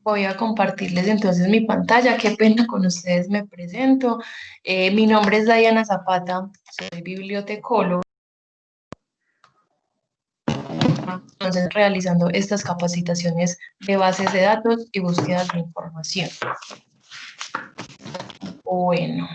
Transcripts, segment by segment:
Voy a compartirles entonces mi pantalla. Qué pena con ustedes, me presento. Mi nombre es Diana Zapata, soy bibliotecóloga. Entonces, realizando estas capacitaciones de bases de datos y búsquedas de información. Bueno,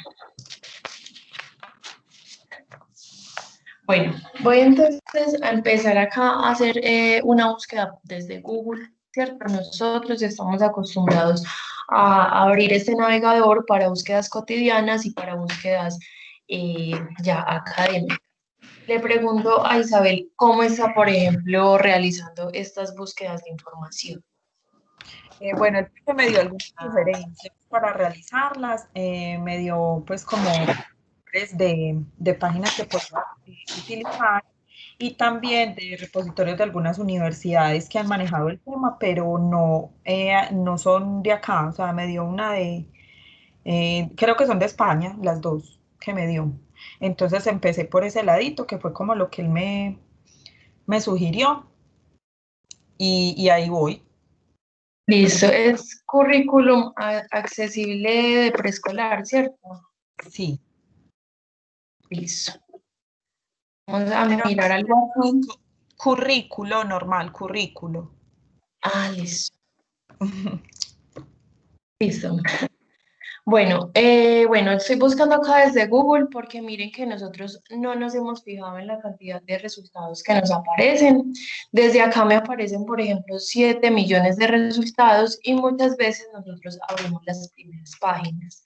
bueno, voy entonces a empezar acá a hacer una búsqueda desde Google, ¿cierto? Nosotros estamos acostumbrados a abrir este navegador para búsquedas cotidianas y para búsquedas ya académicas. Le pregunto a Isabel, ¿cómo está, por ejemplo, realizando estas búsquedas de información? Bueno, el profe me dio algunas sugerencias para realizarlas, me dio pues como nombres de páginas que podía utilizar y también de repositorios de algunas universidades que han manejado el tema, pero no son de acá, o sea, me dio una creo que son de España, las dos que me dio. Entonces empecé por ese ladito, que fue como lo que él me sugirió y ahí voy. Listo, es currículum accesible de preescolar, ¿cierto? Sí. Listo. Vamos a Pero mirar algo aquí. currículo normal, currículo. Ah, listo. Listo. Bueno, estoy buscando acá desde Google porque miren que nosotros no nos hemos fijado en la cantidad de resultados que nos aparecen. Desde acá me aparecen, por ejemplo, 7 millones de resultados y muchas veces nosotros abrimos las primeras páginas.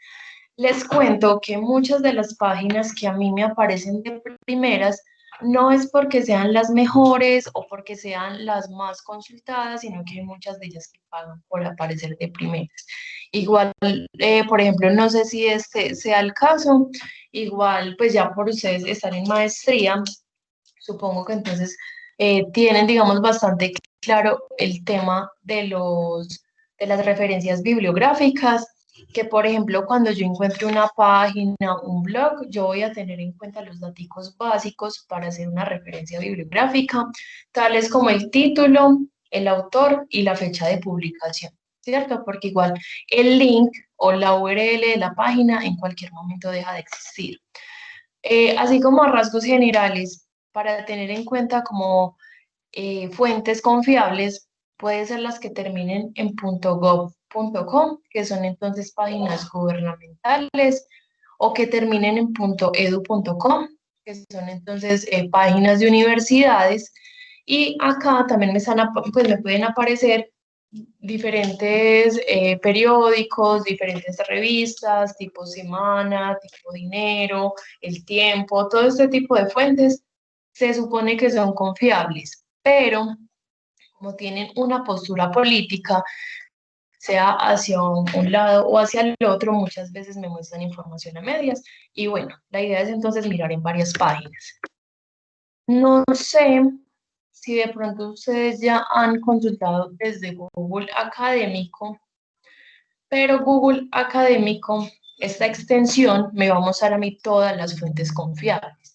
Les cuento que muchas de las páginas que a mí me aparecen de primeras no es porque sean las mejores o porque sean las más consultadas, sino que hay muchas de ellas que pagan por aparecer de primeras. Igual, por ejemplo, no sé si este sea el caso, igual pues ya por ustedes estar en maestría, supongo que entonces tienen, digamos, bastante claro el tema de las referencias bibliográficas, que por ejemplo, cuando yo encuentre una página, un blog, yo voy a tener en cuenta los datos básicos para hacer una referencia bibliográfica, tales como el título, el autor y la fecha de publicación, ¿cierto? Porque igual el link o la URL de la página en cualquier momento deja de existir. Así como a rasgos generales, para tener en cuenta como fuentes confiables, pueden ser las que terminen en .gov.com, que son entonces páginas gubernamentales, o que terminen en .edu.com, que son entonces páginas de universidades. Y acá también pues me pueden aparecer diferentes periódicos, diferentes revistas, tipo Semana, tipo Dinero, El Tiempo, todo este tipo de fuentes se supone que son confiables, pero como tienen una postura política, sea hacia un lado o hacia el otro, muchas veces me muestran información a medias y bueno, la idea es entonces mirar en varias páginas. No sé si de pronto ustedes ya han consultado desde Google Académico, pero Google Académico, esta extensión me va a mostrar a mí todas las fuentes confiables.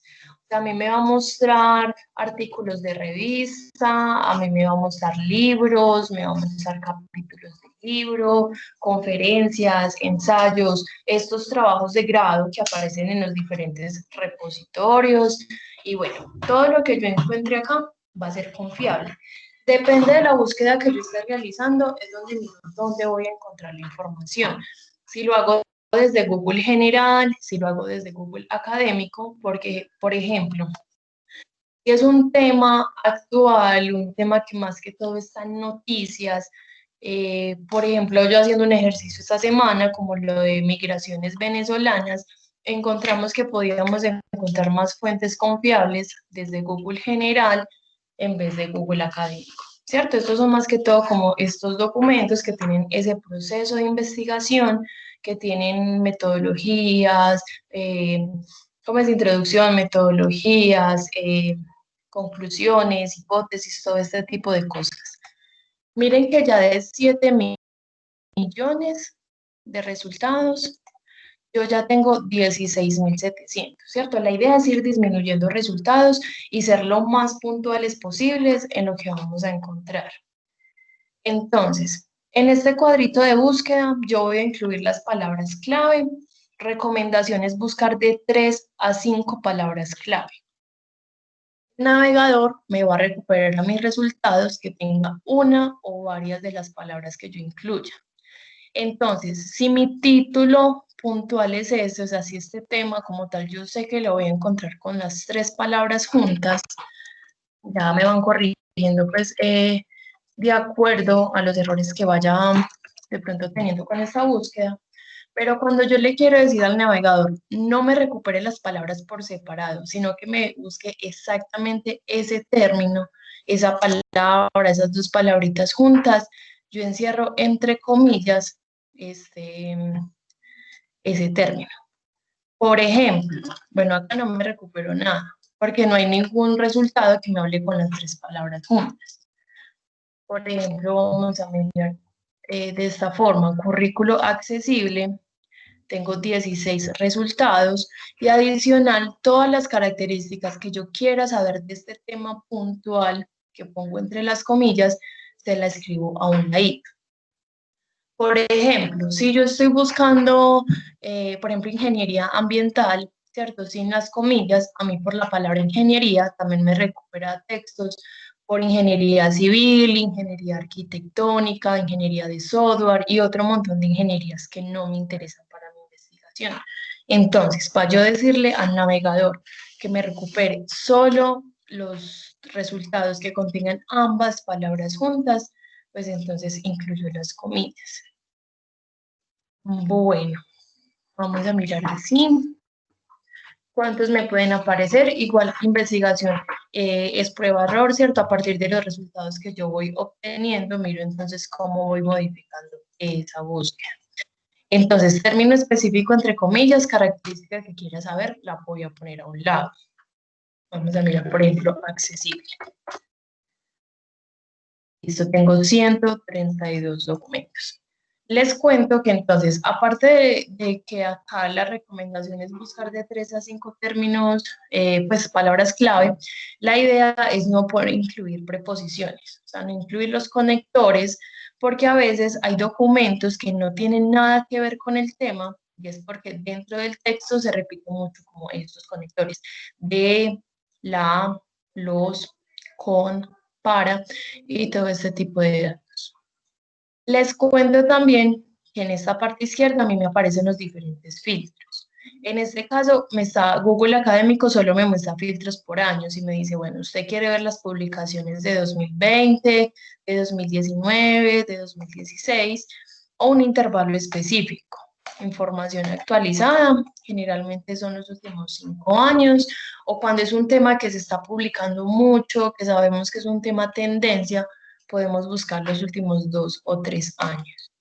A mí me va a mostrar artículos de revista, a mí me va a mostrar libros, me va a mostrar capítulos de libro, conferencias, ensayos, estos trabajos de grado que aparecen en los diferentes repositorios. Y bueno, todo lo que yo encuentre acá va a ser confiable. Depende de la búsqueda que yo esté realizando, es donde voy a encontrar la información. Si lo hago desde Google General, si lo hago desde Google Académico, porque, por ejemplo, si es un tema actual, un tema que más que todo está en noticias, por ejemplo, yo haciendo un ejercicio esta semana, como lo de migraciones venezolanas, encontramos que podíamos encontrar más fuentes confiables desde Google General en vez de Google Académico, ¿cierto? Estos son más que todo como estos documentos que tienen ese proceso de investigación, que tienen metodologías, como es introducción, metodologías, conclusiones, hipótesis, todo este tipo de cosas. Miren que ya de 7 millones de resultados, yo ya tengo 16.700, ¿cierto? La idea es ir disminuyendo resultados y ser lo más puntuales posibles en lo que vamos a encontrar. Entonces, En este cuadrito de búsqueda yo voy a incluir las palabras clave. Recomendaciones buscar de 3 a 5 palabras clave. El navegador me va a recuperar a mis resultados que tenga una o varias de las palabras que yo incluya. Entonces, si mi título puntual es ese, o sea, si este tema como tal, yo sé que lo voy a encontrar con las 3 palabras juntas, ya me van corrigiendo, pues, de acuerdo a los errores que vaya de pronto teniendo con esta búsqueda. Pero cuando yo le quiero decir al navegador, no me recupere las palabras por separado, sino que me busque exactamente ese término, esa palabra, esas dos palabritas juntas, yo encierro entre comillas este, ese término. Por ejemplo, bueno, acá no me recupero nada, porque no hay ningún resultado que me hable con las 3 palabras juntas. Por ejemplo, vamos a mirar de esta forma, currículo accesible, tengo 16 resultados y adicional todas las características que yo quiera saber de este tema puntual que pongo entre las comillas, se la escribo a un ladito. Por ejemplo, si yo estoy buscando, por ejemplo, ingeniería ambiental, ¿cierto? Sin las comillas, a mí por la palabra ingeniería también me recupera textos por ingeniería civil, ingeniería arquitectónica, ingeniería de software y otro montón de ingenierías que no me interesan para mi investigación. Entonces, para yo decirle al navegador que me recupere solo los resultados que contengan ambas palabras juntas, pues entonces incluyo las comillas. Bueno, vamos a mirar así. ¿Cuántos me pueden aparecer? Igual investigación es prueba-error, ¿cierto? A partir de los resultados que yo voy obteniendo, miro entonces cómo voy modificando esa búsqueda. Entonces, término específico entre comillas, característica que quiera saber, la voy a poner a un lado. Vamos a mirar, por ejemplo, accesible. Listo, tengo 132 documentos. Les cuento que entonces, aparte de que acá la recomendación es buscar de 3 a 5 términos, pues palabras clave, la idea es no poder incluir preposiciones, o sea, no incluir los conectores, porque a veces hay documentos que no tienen nada que ver con el tema, y es porque dentro del texto se repite mucho como estos conectores de, la, los, con, para y todo este tipo de datos. Les cuento también que en esta parte izquierda a mí me aparecen los diferentes filtros. En este caso, Google Académico solo me muestra filtros por años y me dice, bueno, usted quiere ver las publicaciones de 2020, de 2019, de 2016 o un intervalo específico. Información actualizada, generalmente son los últimos 5 años, o cuando es un tema que se está publicando mucho, que sabemos que es un tema tendencia, podemos buscar los últimos 2 o 3 años.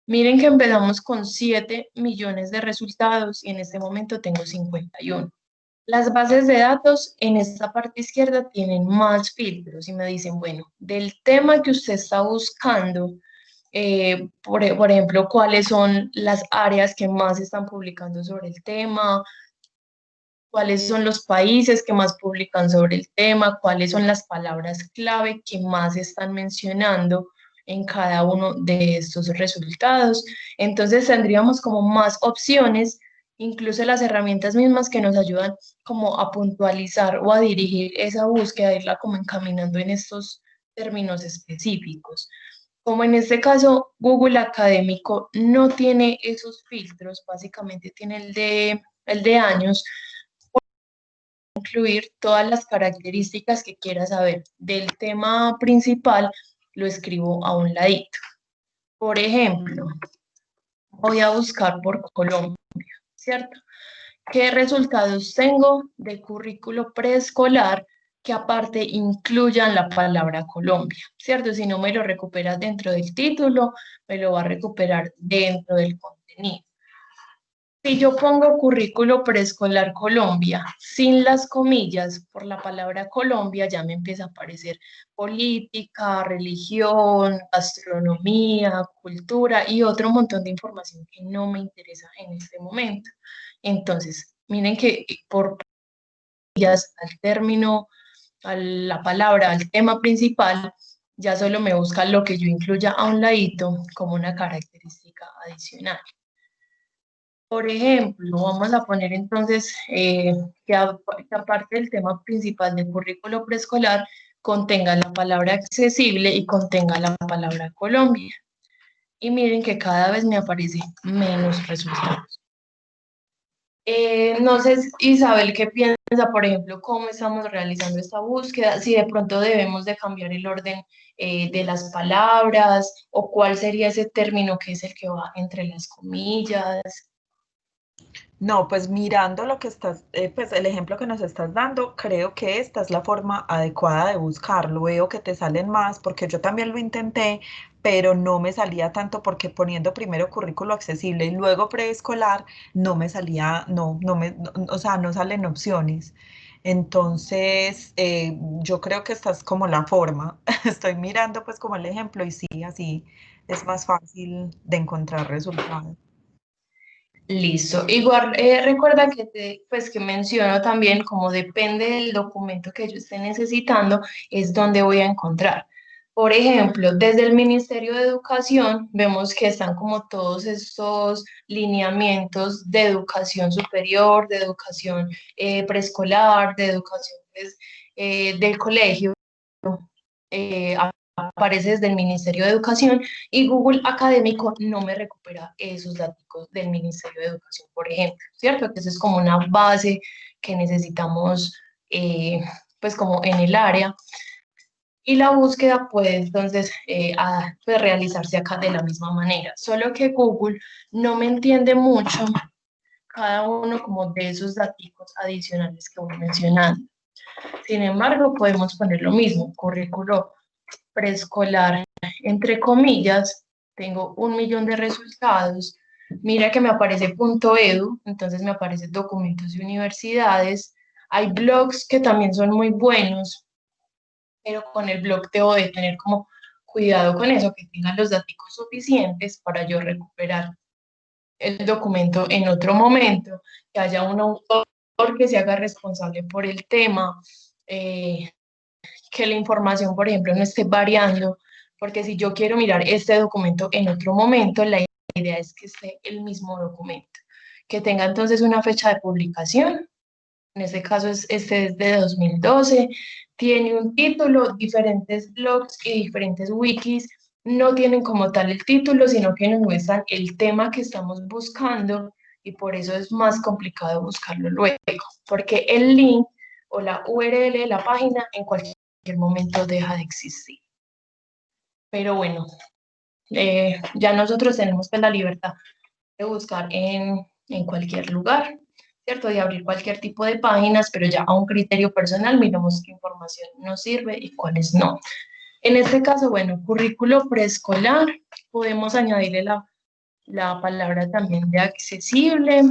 Miren que empezamos con 7 millones de resultados y en este momento tengo 51. Las bases de datos en esta parte izquierda tienen más filtros y me dicen, bueno, del tema que usted está buscando, por ejemplo, cuáles son las áreas que más están publicando sobre el tema, cuáles son los países que más publican sobre el tema, cuáles son las palabras clave que más están mencionando en cada uno de estos resultados. Entonces tendríamos como más opciones, incluso las herramientas mismas que nos ayudan como a puntualizar o a dirigir esa búsqueda, irla como encaminando en estos términos específicos. Como en este caso, Google Académico no tiene esos filtros, básicamente tiene el de años, incluir todas las características que quiera saber del tema principal, lo escribo a un ladito. Por ejemplo, voy a buscar por Colombia, ¿cierto? ¿Qué resultados tengo de currículo preescolar que aparte incluyan la palabra Colombia, ¿cierto? Si no me lo recuperas dentro del título, me lo va a recuperar dentro del contenido. Si yo pongo currículo preescolar Colombia sin las comillas por la palabra Colombia, ya me empieza a aparecer política, religión, gastronomía, cultura y otro montón de información que no me interesa en este momento. Entonces, miren que por comillas al término, a la palabra, al tema principal, Ya solo me busca lo que yo incluya a un ladito como una característica adicional. Por ejemplo, vamos a poner entonces que aparte del tema principal del currículo preescolar, contenga la palabra accesible y contenga la palabra Colombia. Y miren que cada vez me aparece menos resultados. No sé, Isabel, ¿qué piensa, por ejemplo, cómo estamos realizando esta búsqueda? Si de pronto debemos de cambiar el orden de las palabras o cuál sería ese término que es el que va entre las comillas. No, pues mirando lo que estás, pues el ejemplo que nos estás dando, creo que esta es la forma adecuada de buscarlo. Veo que te salen más, porque yo también lo intenté, pero no me salía tanto porque poniendo primero currículo accesible y luego preescolar, no me salía, o sea, no salen opciones. Entonces, yo creo que esta es como la forma. Estoy mirando pues como el ejemplo y sí, así es más fácil de encontrar resultados. Listo. Igual recuerda que pues que menciono también como depende del documento que yo esté necesitando, es donde voy a encontrar. Por ejemplo, desde el Ministerio de Educación vemos que están como todos estos lineamientos de educación superior, de educación preescolar, de educación pues, del colegio. eh, Aparece desde el Ministerio de Educación y Google Académico no me recupera esos datos del Ministerio de Educación, por ejemplo, ¿cierto? Que eso es como una base que necesitamos, pues como en el área. Y la búsqueda puede entonces pues realizarse acá de la misma manera, solo que Google no me entiende mucho cada uno como de esos datos adicionales que voy mencionando. Sin embargo, podemos poner lo mismo, currículo preescolar, entre comillas, tengo 1 millón de resultados. Mira que me aparece punto .edu, entonces me aparecen documentos de universidades. Hay blogs que también son muy buenos, pero con el blog debo de tener como cuidado con eso, que tengan los datos suficientes para yo recuperar el documento en otro momento, que haya un autor que se haga responsable por el tema, eh, que la información, por ejemplo, no esté variando, porque si yo quiero mirar este documento en otro momento, la idea es que esté el mismo documento, que tenga entonces una fecha de publicación, en este caso este es de 2012, tiene un título, diferentes blogs y diferentes wikis no tienen como tal el título, sino que nos muestran el tema que estamos buscando y por eso es más complicado buscarlo luego, porque el link o la URL de la página en cualquier momento deja de existir. Pero bueno, ya nosotros tenemos pues la libertad de buscar en cualquier lugar, ¿cierto? De abrir cualquier tipo de páginas, pero ya a un criterio personal miramos qué información nos sirve y cuáles no. En este caso, bueno, currículo preescolar, podemos añadirle la palabra también de accesible.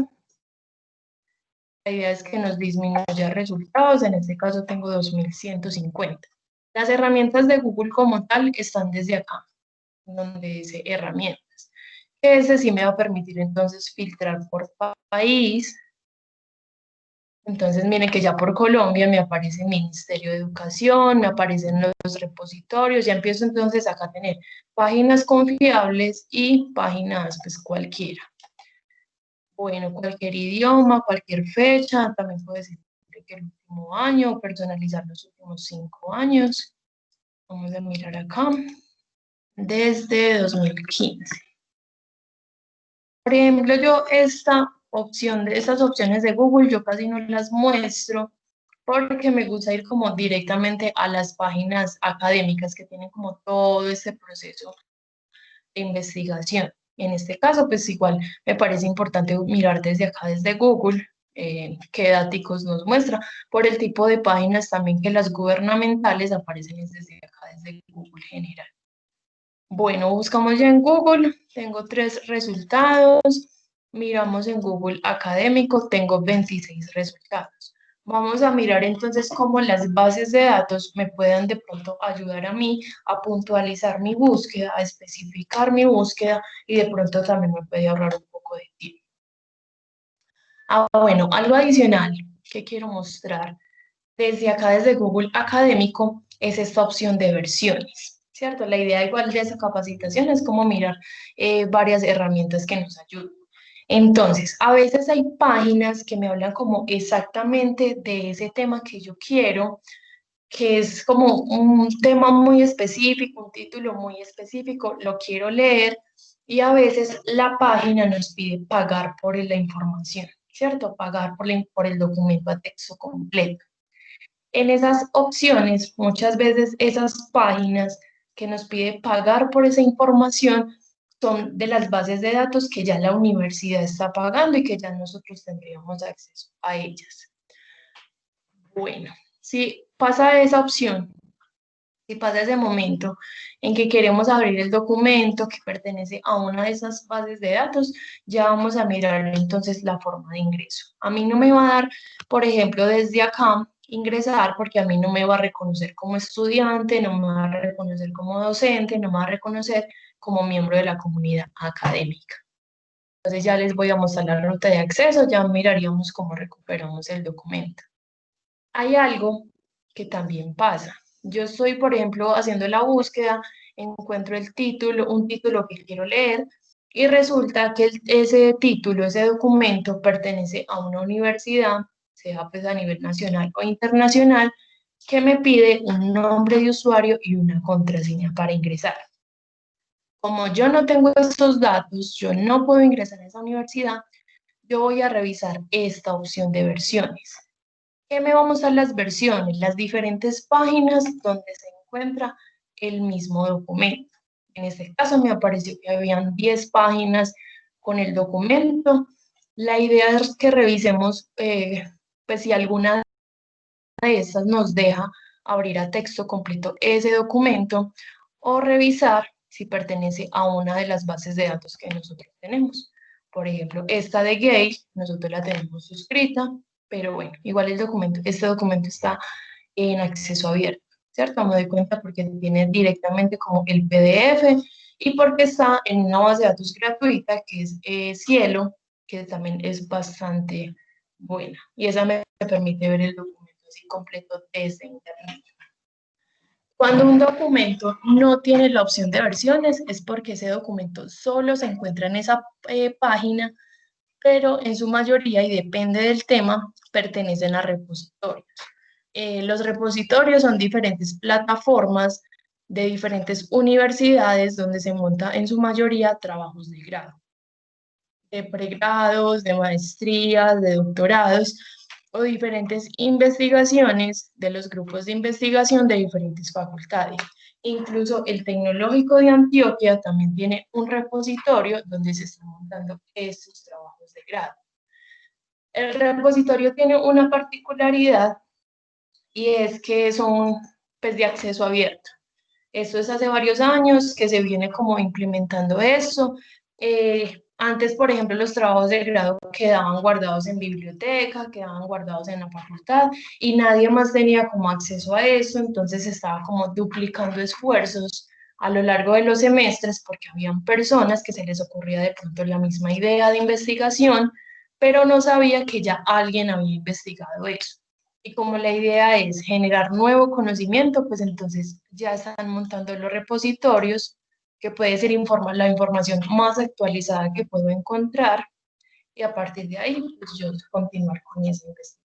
La idea es que nos disminuya resultados, en este caso tengo 2150. Las herramientas de Google como tal están desde acá, donde dice herramientas. Ese sí me va a permitir entonces filtrar por país. Entonces miren que ya por Colombia me aparece Ministerio de Educación, me aparecen los repositorios, ya empiezo entonces acá a tener páginas confiables y páginas pues cualquiera. Bueno, cualquier idioma, cualquier fecha, también puede ser que el último año, personalizar los últimos 5 años. Vamos a mirar acá, desde 2015. Por ejemplo, yo estas opciones de Google, yo casi no las muestro porque me gusta ir como directamente a las páginas académicas que tienen como todo este proceso de investigación. En este caso, pues igual me parece importante mirar desde acá, desde Google, qué datos nos muestra, por el tipo de páginas también que las gubernamentales aparecen desde acá, desde Google general. Bueno, buscamos ya en Google, tengo 3 resultados, miramos en Google académico, tengo 26 resultados. Vamos a mirar entonces cómo las bases de datos me puedan de pronto ayudar a mí a puntualizar mi búsqueda, a especificar mi búsqueda y de pronto también me puede ahorrar un poco de tiempo. Bueno, algo adicional que quiero mostrar desde acá, desde Google Académico, es esta opción de versiones. ¿cierto? La idea igual de esa capacitación es como mirar varias herramientas que nos ayuden. Entonces, a veces hay páginas que me hablan como exactamente de ese tema que yo quiero, que es como un tema muy específico, un título muy específico, lo quiero leer y a veces la página nos pide pagar por la información, ¿cierto? Pagar por el documento a texto completo. En esas opciones, muchas veces esas páginas que nos pide pagar por esa información son de las bases de datos que ya la universidad está pagando y que ya nosotros tendríamos acceso a ellas. Bueno, si pasa esa opción, si pasa ese momento en que queremos abrir el documento que pertenece a una de esas bases de datos, ya vamos a mirar entonces la forma de ingreso. A mí no me va a dar, por ejemplo, desde acá ingresar porque a mí no me va a reconocer como estudiante, no me va a reconocer como docente, no me va a reconocer como miembro de la comunidad académica. Entonces ya les voy a mostrar la ruta de acceso, ya miraríamos cómo recuperamos el documento. Hay algo que también pasa. Yo estoy, por ejemplo, haciendo la búsqueda, encuentro el título, un título que quiero leer, y resulta que ese título, ese documento pertenece a una universidad, sea pues a nivel nacional o internacional, que me pide un nombre de usuario y una contraseña para ingresar. Como yo no tengo estos datos, yo no puedo ingresar a esa universidad, yo voy a revisar esta opción de versiones. ¿Qué me va a mostrar las versiones? Las diferentes páginas donde se encuentra el mismo documento. En este caso me apareció que habían 10 páginas con el documento. La idea es que revisemos pues si alguna de estas nos deja abrir a texto completo ese documento o revisar si pertenece a una de las bases de datos que nosotros tenemos. Por ejemplo, esta de Gale, nosotros la tenemos suscrita, pero bueno, igual el documento, este documento está en acceso abierto, ¿cierto? Me doy cuenta porque tiene directamente como el PDF y porque está en una base de datos gratuita que es Cielo, que también es bastante buena. Y esa me permite ver el documento así completo desde internet. Cuando un documento no tiene la opción de versiones es porque ese documento solo se encuentra en esa página, pero en su mayoría, y depende del tema, pertenecen a repositorios. Los repositorios son diferentes plataformas de diferentes universidades donde se monta en su mayoría trabajos de grado, de pregrados, de maestrías, de doctorados o diferentes investigaciones de los grupos de investigación de diferentes facultades. Incluso el Tecnológico de Antioquia también tiene un repositorio donde se están montando estos trabajos de grado. El repositorio tiene una particularidad y es que son pues, de acceso abierto. Esto es hace varios años que se viene como implementando eso. Antes, por ejemplo, los trabajos de grado quedaban guardados en biblioteca, quedaban guardados en la facultad y nadie más tenía como acceso a eso, entonces estaba como duplicando esfuerzos a lo largo de los semestres porque habían personas que se les ocurría de pronto la misma idea de investigación, pero no sabía que ya alguien había investigado eso. Y como la idea es generar nuevo conocimiento, pues entonces ya están montando los repositorios, que puede ser la información más actualizada que puedo encontrar, y a partir de ahí, pues yo continuar con esa investigación.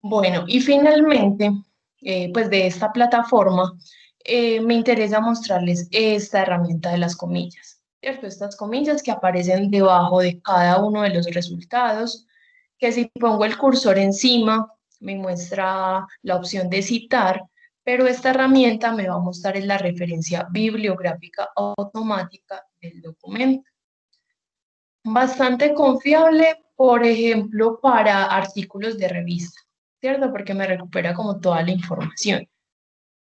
Bueno, y finalmente, pues de esta plataforma, me interesa mostrarles esta herramienta de las comillas, ¿cierto? Estas comillas que aparecen debajo de cada uno de los resultados, que si pongo el cursor encima, me muestra la opción de citar, pero esta herramienta me va a mostrar en la referencia bibliográfica automática del documento. Bastante confiable, por ejemplo, para artículos de revista, ¿cierto? Porque me recupera como toda la información.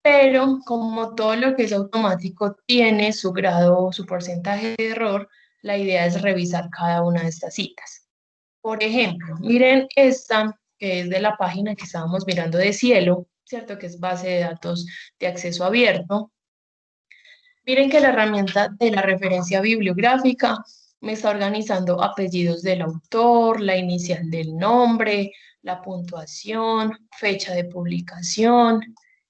Pero como todo lo que es automático tiene su grado, su porcentaje de error, la idea es revisar cada una de estas citas. Por ejemplo, miren esta, que es de la página que estábamos mirando de Cielo, ¿cierto? Que es base de datos de acceso abierto. Miren que la herramienta de la referencia bibliográfica me está organizando apellidos del autor, la inicial del nombre, la puntuación, fecha de publicación,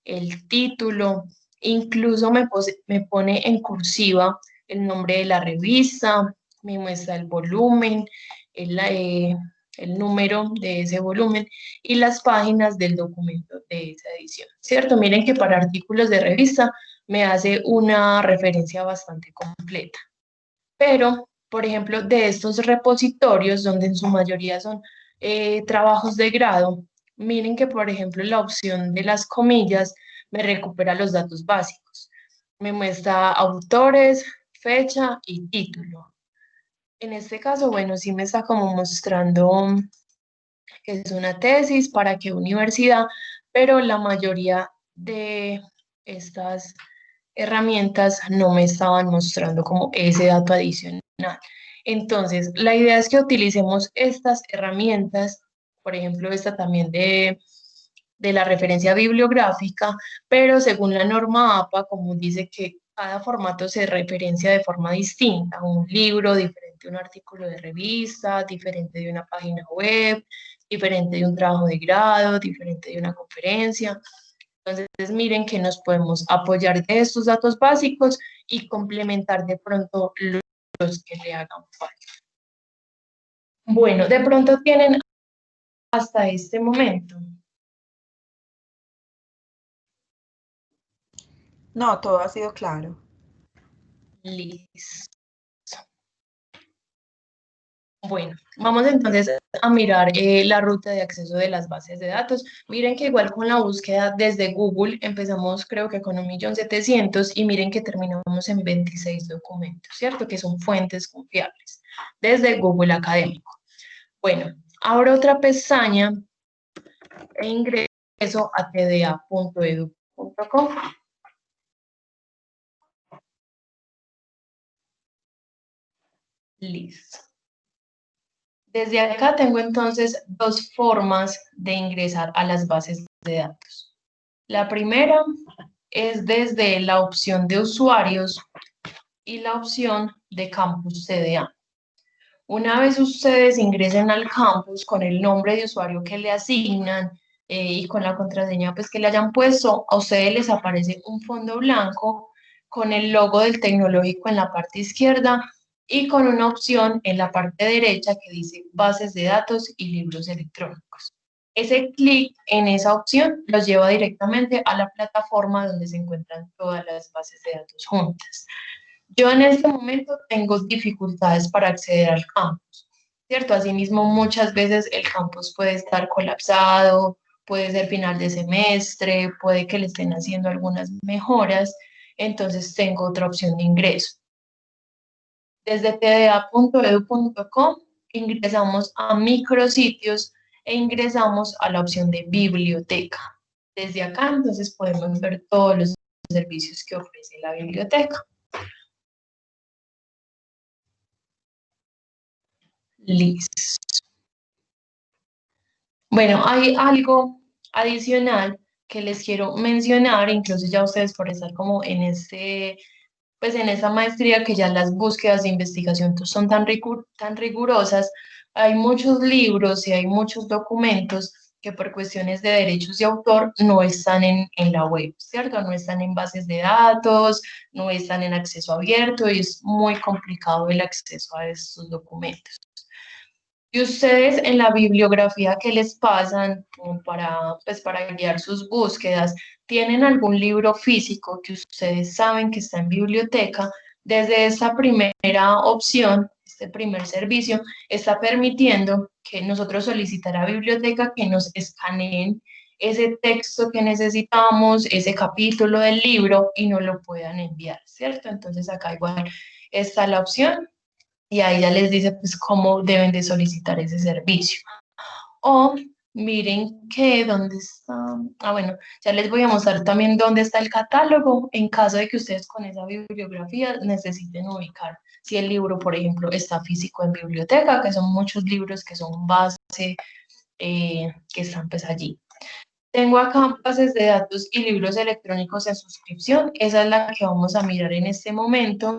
el título, Incluso me pone en cursiva el nombre de la revista, me muestra el volumen, el, el número de ese volumen y las páginas del documento de esa edición, ¿cierto? Miren que para artículos de revista me hace una referencia bastante completa. Pero, por ejemplo, de estos repositorios, donde en su mayoría son trabajos de grado, miren que, por ejemplo, la opción de las comillas me recupera los datos básicos. Me muestra autores, fecha y título. En este caso, bueno, sí me está como mostrando que es una tesis, para qué universidad, pero la mayoría de estas herramientas no me estaban mostrando como ese dato adicional. Entonces, la idea es que utilicemos estas herramientas, por ejemplo, esta también de la referencia bibliográfica, pero según la norma APA, como dice que cada formato se referencia de forma distinta, un libro diferente a un artículo de revista, diferente de una página web, diferente de un trabajo de grado, diferente de una conferencia. Entonces, miren que nos podemos apoyar de estos datos básicos y complementar de pronto los que le hagan falta. Bueno, de pronto tienen hasta este momento. No, todo ha sido claro. Listo. Bueno, vamos entonces a mirar la ruta de acceso de las bases de datos. Miren que igual con la búsqueda desde Google empezamos creo que con 1.700.000 y miren que terminamos en 26 documentos, ¿cierto? Que son fuentes confiables desde Google Académico. Bueno, abro otra pestaña e ingreso a tda.edu.com. Listo. Desde acá tengo entonces dos formas de ingresar a las bases de datos. La primera es desde la opción de usuarios y la opción de campus CDA. Una vez ustedes ingresen al campus con el nombre de usuario que le asignan y con la contraseña pues, que le hayan puesto, a ustedes les aparece un fondo blanco con el logo del tecnológico en la parte izquierda y con una opción en la parte derecha que dice bases de datos y libros electrónicos. Ese clic en esa opción los lleva directamente a la plataforma donde se encuentran todas las bases de datos juntas. Yo en este momento tengo dificultades para acceder al campus, ¿cierto? Asimismo, muchas veces el campus puede estar colapsado, puede ser final de semestre, puede que le estén haciendo algunas mejoras, entonces tengo otra opción de ingreso. Desde tda.edu.com ingresamos a micrositios e ingresamos a la opción de biblioteca. Desde acá entonces podemos ver todos los servicios que ofrece la biblioteca. Listo. Bueno, hay algo adicional que les quiero mencionar, incluso ya ustedes por estar como en pues en esa maestría que ya las búsquedas de investigación son tan rigurosas, hay muchos libros y hay muchos documentos que por cuestiones de derechos de autor no están en la web, ¿cierto? No están en bases de datos, no están en acceso abierto y es muy complicado el acceso a estos documentos. Y ustedes en la bibliografía que les pasan como pues para guiar sus búsquedas, ¿tienen algún libro físico que ustedes saben que está en biblioteca? Desde esta primera opción, este primer servicio, está permitiendo que nosotros solicitar a biblioteca que nos escaneen ese texto que necesitamos, ese capítulo del libro y nos lo puedan enviar, ¿cierto? Entonces acá igual está la opción y ahí ya les dice pues cómo deben de solicitar ese servicio. O miren que dónde está, bueno, ya les voy a mostrar también dónde está el catálogo en caso de que ustedes con esa bibliografía necesiten ubicar si el libro, por ejemplo, está físico en biblioteca, que son muchos libros que son base, que están pues allí. Tengo acá bases de datos y libros electrónicos en suscripción, esa es la que vamos a mirar en este momento.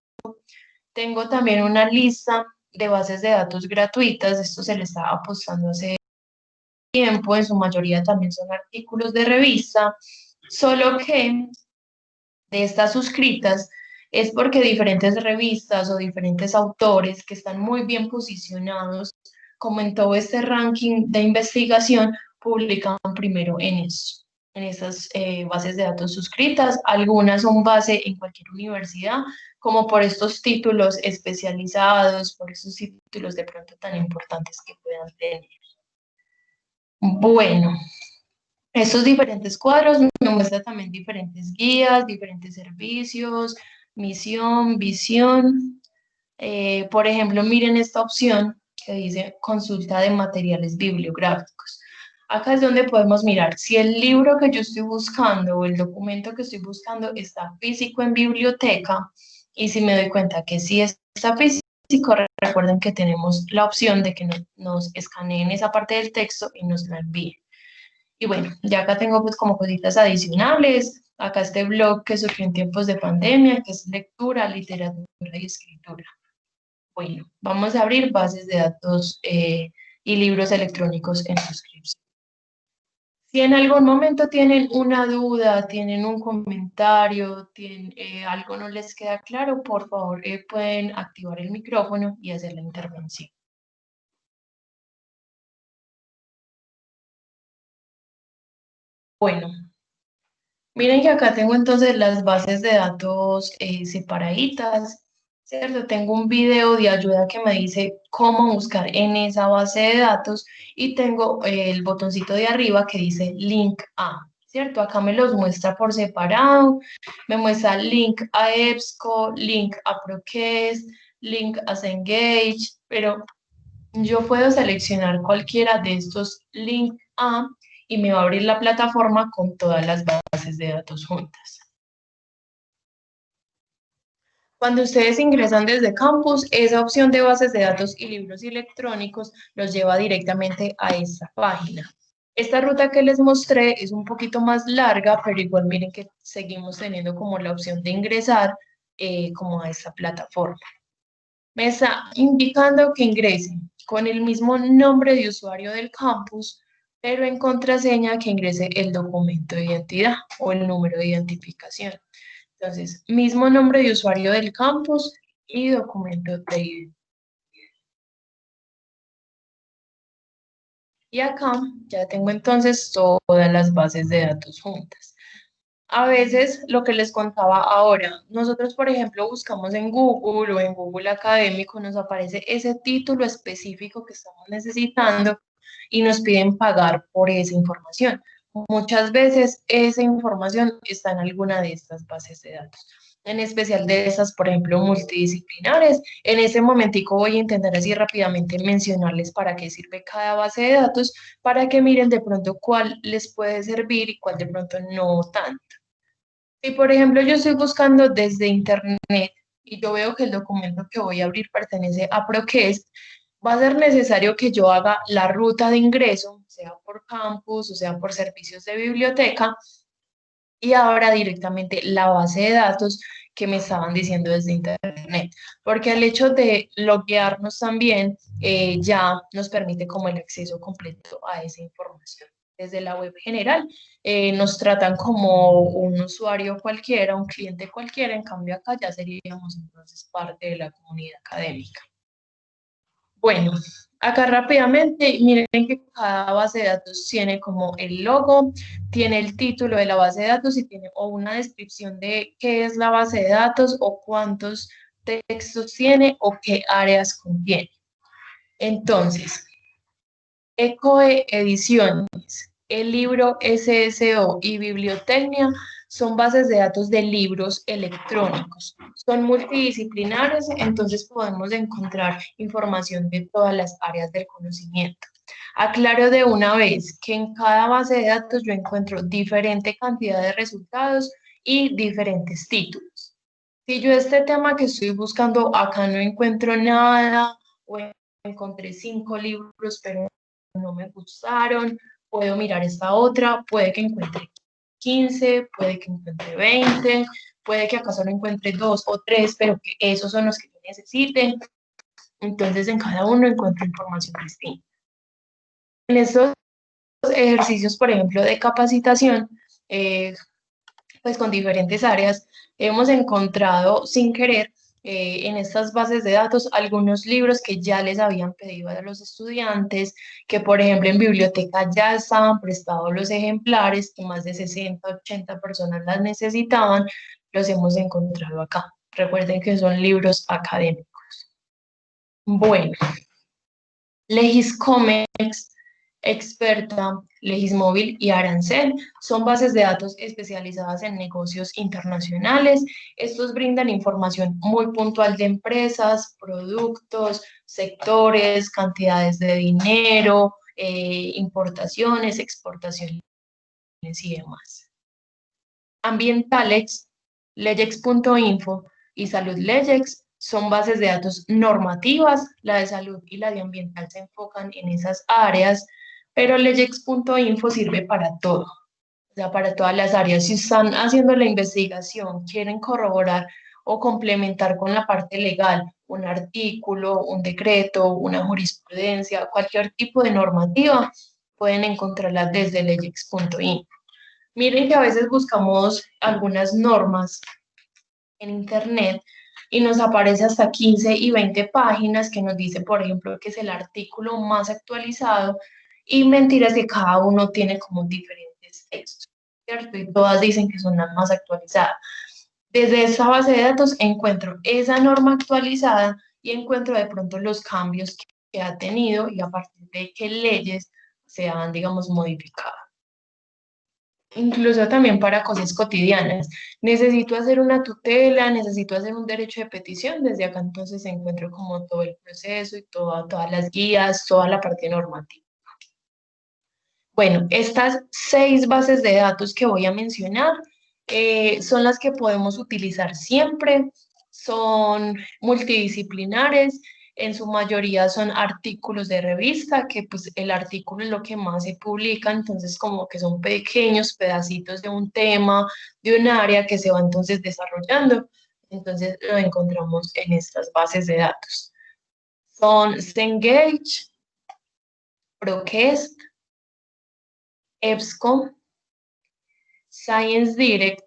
Tengo también una lista de bases de datos gratuitas, esto se le está apostando hace tiempo, en su mayoría también son artículos de revista, solo que de estas suscritas es porque diferentes revistas o diferentes autores que están muy bien posicionados, como en todo este ranking de investigación, publican primero en esas bases de datos suscritas. Algunas son base en cualquier universidad, como por estos títulos especializados, por esos títulos de pronto tan importantes que puedan tener. Bueno, estos diferentes cuadros me muestran también diferentes guías, diferentes servicios, misión, visión. Por ejemplo, miren esta opción que dice consulta de materiales bibliográficos. Acá es donde podemos mirar si el libro que yo estoy buscando o el documento que estoy buscando está físico en biblioteca, y si me doy cuenta que sí está físico, recuerden que tenemos la opción de que nos escaneen esa parte del texto y nos la envíen. Y bueno, ya acá tengo pues como cositas adicionales. Acá este blog que surgió en tiempos de pandemia, que es lectura, literatura y escritura. Bueno, vamos a abrir bases de datos y libros electrónicos en suscripción. Si en algún momento tienen una duda, tienen un comentario, algo no les queda claro, por favor pueden activar el micrófono y hacer la intervención. Bueno, miren que acá tengo entonces las bases de datos separaditas, ¿cierto? Tengo un video de ayuda que me dice cómo buscar en esa base de datos, y tengo el botoncito de arriba que dice link a, ¿cierto? Acá me los muestra por separado, me muestra link a EBSCO, link a Procast, link a Cengage, pero yo puedo seleccionar cualquiera de estos link a y me va a abrir la plataforma con todas las bases de datos juntas. Cuando ustedes ingresan desde Campus, esa opción de bases de datos y libros electrónicos los lleva directamente a esta página. Esta ruta que les mostré es un poquito más larga, pero igual miren que seguimos teniendo como la opción de ingresar como a esta plataforma. Me está indicando que ingrese con el mismo nombre de usuario del campus, pero en contraseña que ingrese el documento de identidad o el número de identificación. Entonces, mismo nombre de usuario del campus y documento de identidad. Y acá ya tengo entonces todas las bases de datos juntas. A veces, lo que les contaba ahora, nosotros, por ejemplo, buscamos en Google o en Google Académico, nos aparece ese título específico que estamos necesitando y nos piden pagar por esa información. Muchas veces esa información está en alguna de estas bases de datos, en especial de esas, por ejemplo, multidisciplinares. En ese momentico voy a intentar así rápidamente mencionarles para qué sirve cada base de datos, para que miren de pronto cuál les puede servir y cuál de pronto no tanto. Si, por ejemplo, yo estoy buscando desde internet y yo veo que el documento que voy a abrir pertenece a Procast, va a ser necesario que yo haga la ruta de ingreso, sea por campus o sea por servicios de biblioteca, y ahora directamente la base de datos que me estaban diciendo desde internet, porque el hecho de loguearnos también ya nos permite como el acceso completo a esa información. Desde la web general nos tratan como un usuario cualquiera, un cliente cualquiera, en cambio acá ya seríamos entonces parte de la comunidad académica. Bueno, acá rápidamente, miren que cada base de datos tiene como el logo, tiene el título de la base de datos y tiene o una descripción de qué es la base de datos o cuántos textos tiene o qué áreas contiene. Entonces, ECOE Ediciones, el libro SSO y Bibliotecnia son bases de datos de libros electrónicos. Son multidisciplinares, entonces podemos encontrar información de todas las áreas del conocimiento. Aclaro de una vez que en cada base de datos yo encuentro diferente cantidad de resultados y diferentes títulos. Si yo este tema que estoy buscando acá no encuentro nada, o encontré 5 libros, pero no me gustaron, puedo mirar esta otra, puede que encuentre 15, puede que encuentre 20, puede que acaso no encuentre 2 o 3, pero que esos son los que yo necesite. Entonces, en cada uno encuentro información distinta. En estos ejercicios, por ejemplo, de capacitación, pues con diferentes áreas, hemos encontrado sin querer en estas bases de datos algunos libros que ya les habían pedido a los estudiantes, que por ejemplo en biblioteca ya estaban prestados los ejemplares, que más de 60, 80 personas las necesitaban, los hemos encontrado acá. Recuerden que son libros académicos. Bueno, Legiscomex, Experta, Legismóvil y Arancel son bases de datos especializadas en negocios internacionales. Estos brindan información muy puntual de empresas, productos, sectores, cantidades de dinero, importaciones, exportaciones y demás. Ambientalex, Legex.info y SaludLegex son bases de datos normativas. La de salud y la de ambiental se enfocan en esas áreas, pero Legex.info sirve para todo, o sea, para todas las áreas. Si están haciendo la investigación, quieren corroborar o complementar con la parte legal un artículo, un decreto, una jurisprudencia, cualquier tipo de normativa, pueden encontrarla desde Legex.info. Miren que a veces buscamos algunas normas en internet y nos aparece hasta 15 y 20 páginas que nos dice, por ejemplo, que es el artículo más actualizado y mentiras que cada uno tiene como diferentes textos, ¿cierto? Y todas dicen que son las más actualizadas. Desde esta base de datos encuentro esa norma actualizada y encuentro de pronto los cambios que ha tenido y a partir de qué leyes se han, digamos, modificado. Incluso también para cosas cotidianas. Necesito hacer una tutela, necesito hacer un derecho de petición. Desde acá entonces encuentro como todo el proceso y todas las guías, toda la parte normativa. Bueno, estas 6 bases de datos que voy a mencionar son las que podemos utilizar siempre, son multidisciplinares, en su mayoría son artículos de revista, que pues el artículo es lo que más se publica, entonces como que son pequeños pedacitos de un tema, de un área que se va entonces desarrollando, entonces lo encontramos en estas bases de datos. Son Cengage, Proquest, EBSCO, Science Direct,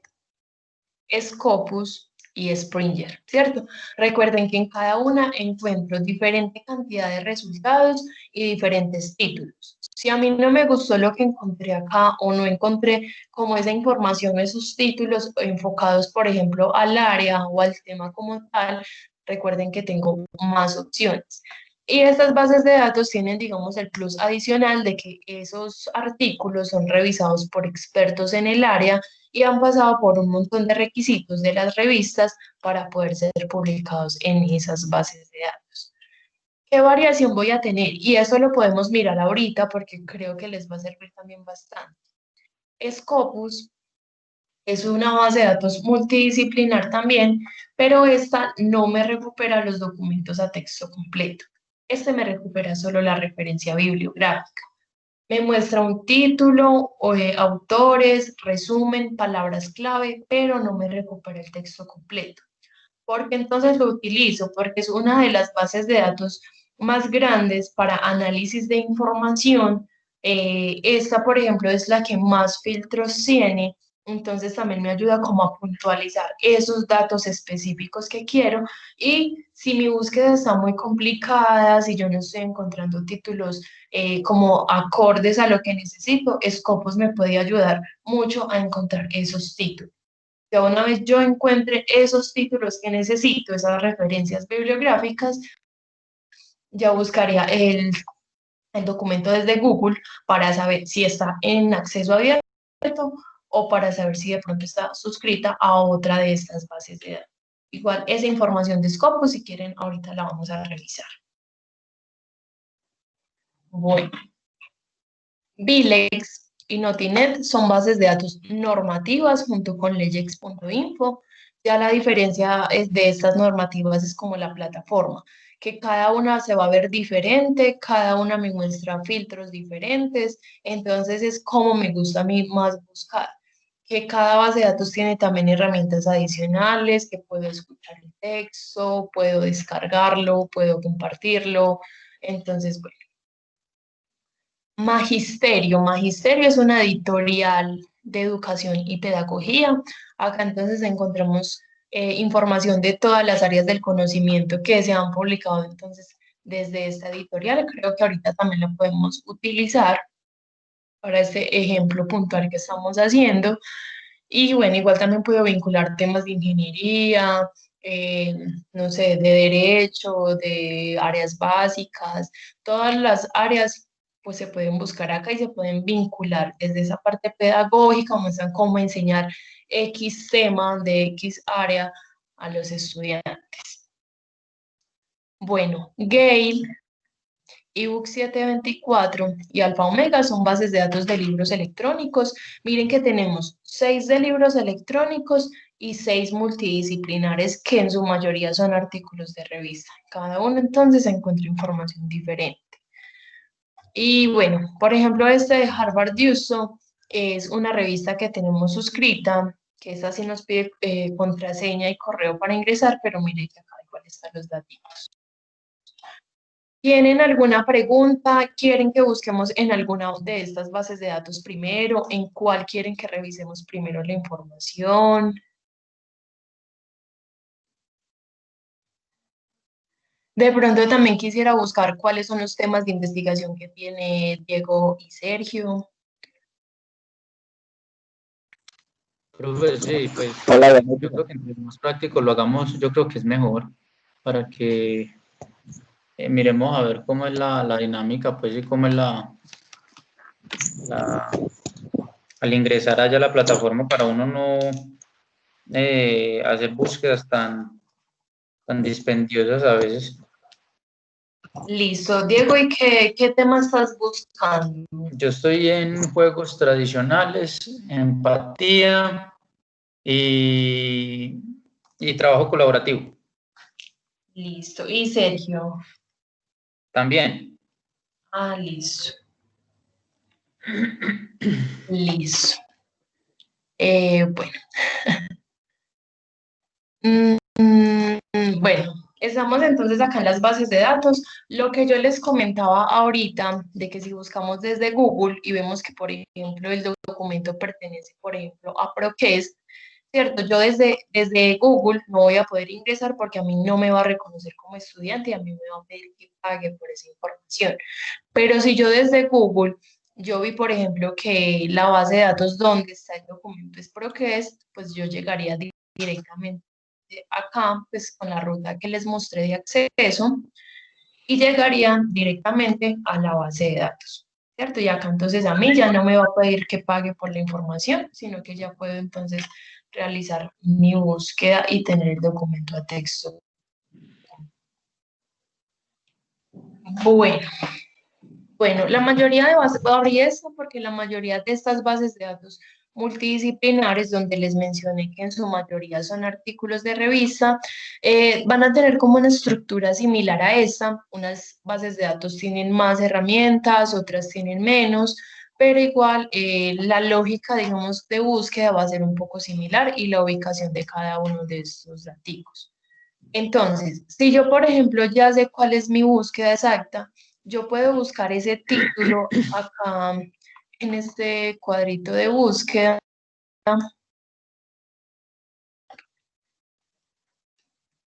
Scopus y Springer, ¿cierto? Recuerden que en cada una encuentro diferente cantidad de resultados y diferentes títulos. Si a mí no me gustó lo que encontré acá o no encontré como esa información, esos títulos enfocados, por ejemplo, al área o al tema como tal, recuerden que tengo más opciones. Y estas bases de datos tienen, digamos, el plus adicional de que esos artículos son revisados por expertos en el área y han pasado por un montón de requisitos de las revistas para poder ser publicados en esas bases de datos. ¿Qué variación voy a tener? Y eso lo podemos mirar ahorita porque creo que les va a servir también bastante. Scopus es una base de datos multidisciplinar también, pero esta no me recupera los documentos a texto completo. Este me recupera solo la referencia bibliográfica. Me muestra un título, autores, resumen, palabras clave, pero no me recupera el texto completo. ¿Por qué entonces lo utilizo? Porque es una de las bases de datos más grandes para análisis de información. Esta, por ejemplo, es la que más filtros tiene, entonces también me ayuda como a puntualizar esos datos específicos que quiero y si mi búsqueda está muy complicada, si yo no estoy encontrando títulos como acordes a lo que necesito, Scopus me puede ayudar mucho a encontrar esos títulos. Ya una vez yo encuentre esos títulos que necesito, esas referencias bibliográficas, ya buscaría el documento desde Google para saber si está en acceso abierto o para saber si de pronto está suscrita a otra de estas bases de datos. Igual esa información de Scopus, si quieren, ahorita la vamos a revisar. Bueno, Vilex y Notinet son bases de datos normativas junto con legex.info. Ya la diferencia de estas normativas es como la plataforma, que cada una se va a ver diferente, cada una me muestra filtros diferentes, entonces es como me gusta a mí más buscar. Que cada base de datos tiene también herramientas adicionales, que puedo escuchar el texto, puedo descargarlo, puedo compartirlo. Entonces, bueno. Magisterio. Magisterio es una editorial de educación y pedagogía. Acá entonces encontramos información de todas las áreas del conocimiento que se han publicado entonces desde esta editorial. Creo que ahorita también lo podemos utilizar para este ejemplo puntual que estamos haciendo. Y bueno, igual también puedo vincular temas de ingeniería, eh, no sé, de derecho, de áreas básicas, todas las áreas pues se pueden buscar acá y se pueden vincular desde esa parte pedagógica, muestran cómo enseñar X tema de X área a los estudiantes. Bueno, Gale, ebook 724 y Alfa Omega son bases de datos de libros electrónicos. Miren que tenemos 6 de libros electrónicos y 6 multidisciplinares que en su mayoría son artículos de revista. Cada uno entonces encuentra información diferente. Y bueno, por ejemplo, este de Harvard Uso es una revista que tenemos suscrita, que esta sí nos pide contraseña y correo para ingresar, pero miren que acá igual están los datos. ¿Tienen alguna pregunta? ¿Quieren que busquemos en alguna de estas bases de datos primero? ¿En cuál quieren que revisemos primero la información? De pronto también quisiera buscar cuáles son los temas de investigación que tiene Diego y Sergio. Profe, sí, pues Hola, yo creo que entre más práctico lo hagamos, yo creo que es mejor para que miremos a ver cómo es la dinámica, pues y cómo es la- al ingresar allá a la plataforma para uno no hacer búsquedas tan dispendiosas a veces. Listo. Diego, ¿y qué tema estás buscando? Yo estoy en juegos tradicionales, empatía y, y trabajo colaborativo Listo. ¿Y Sergio? también. Ah, listo. Listo. Bueno. Bueno, estamos entonces acá en las bases de datos. Lo que yo les comentaba ahorita, de que si buscamos desde Google y vemos que, por ejemplo, el documento pertenece, por ejemplo, a Process, ¿cierto? Yo desde Google no voy a poder ingresar porque a mí no me va a reconocer como estudiante y a mí me va a pedir que pague por esa información. Pero si yo desde Google, yo vi, por ejemplo, que la base de datos donde está el documento es Process, pues yo llegaría directamente acá, pues con la ruta que les mostré de acceso y llegarían directamente a la base de datos, ¿cierto? Y acá entonces a mí ya no me va a pedir que pague por la información, sino que ya puedo entonces realizar mi búsqueda y tener el documento a texto. Bueno, bueno, la mayoría de bases, abrí esto porque la mayoría de estas bases de datos multidisciplinares, donde les mencioné que en su mayoría son artículos de revista, van a tener como una estructura similar a esta. Unas bases de datos tienen más herramientas, otras tienen menos, pero igual la lógica, digamos, de búsqueda va a ser un poco similar y la ubicación de cada uno de estos datos. Entonces, si yo, por ejemplo, ya sé cuál es mi búsqueda exacta, yo puedo buscar ese título acá en este cuadrito de búsqueda.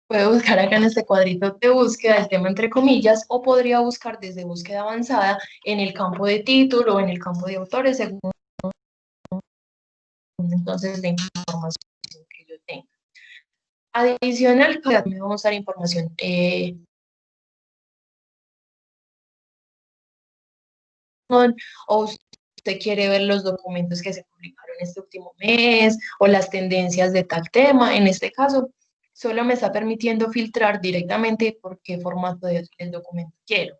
Puedo buscar acá en este cuadrito de búsqueda el tema entre comillas o podría buscar desde búsqueda avanzada en el campo de título o en el campo de autores según entonces la información que yo tenga. Adicional, me vamos a dar información o usted quiere ver los documentos que se publicaron este último mes o las tendencias de tal tema. En este caso, solo me está permitiendo filtrar directamente por qué formato del documento quiero.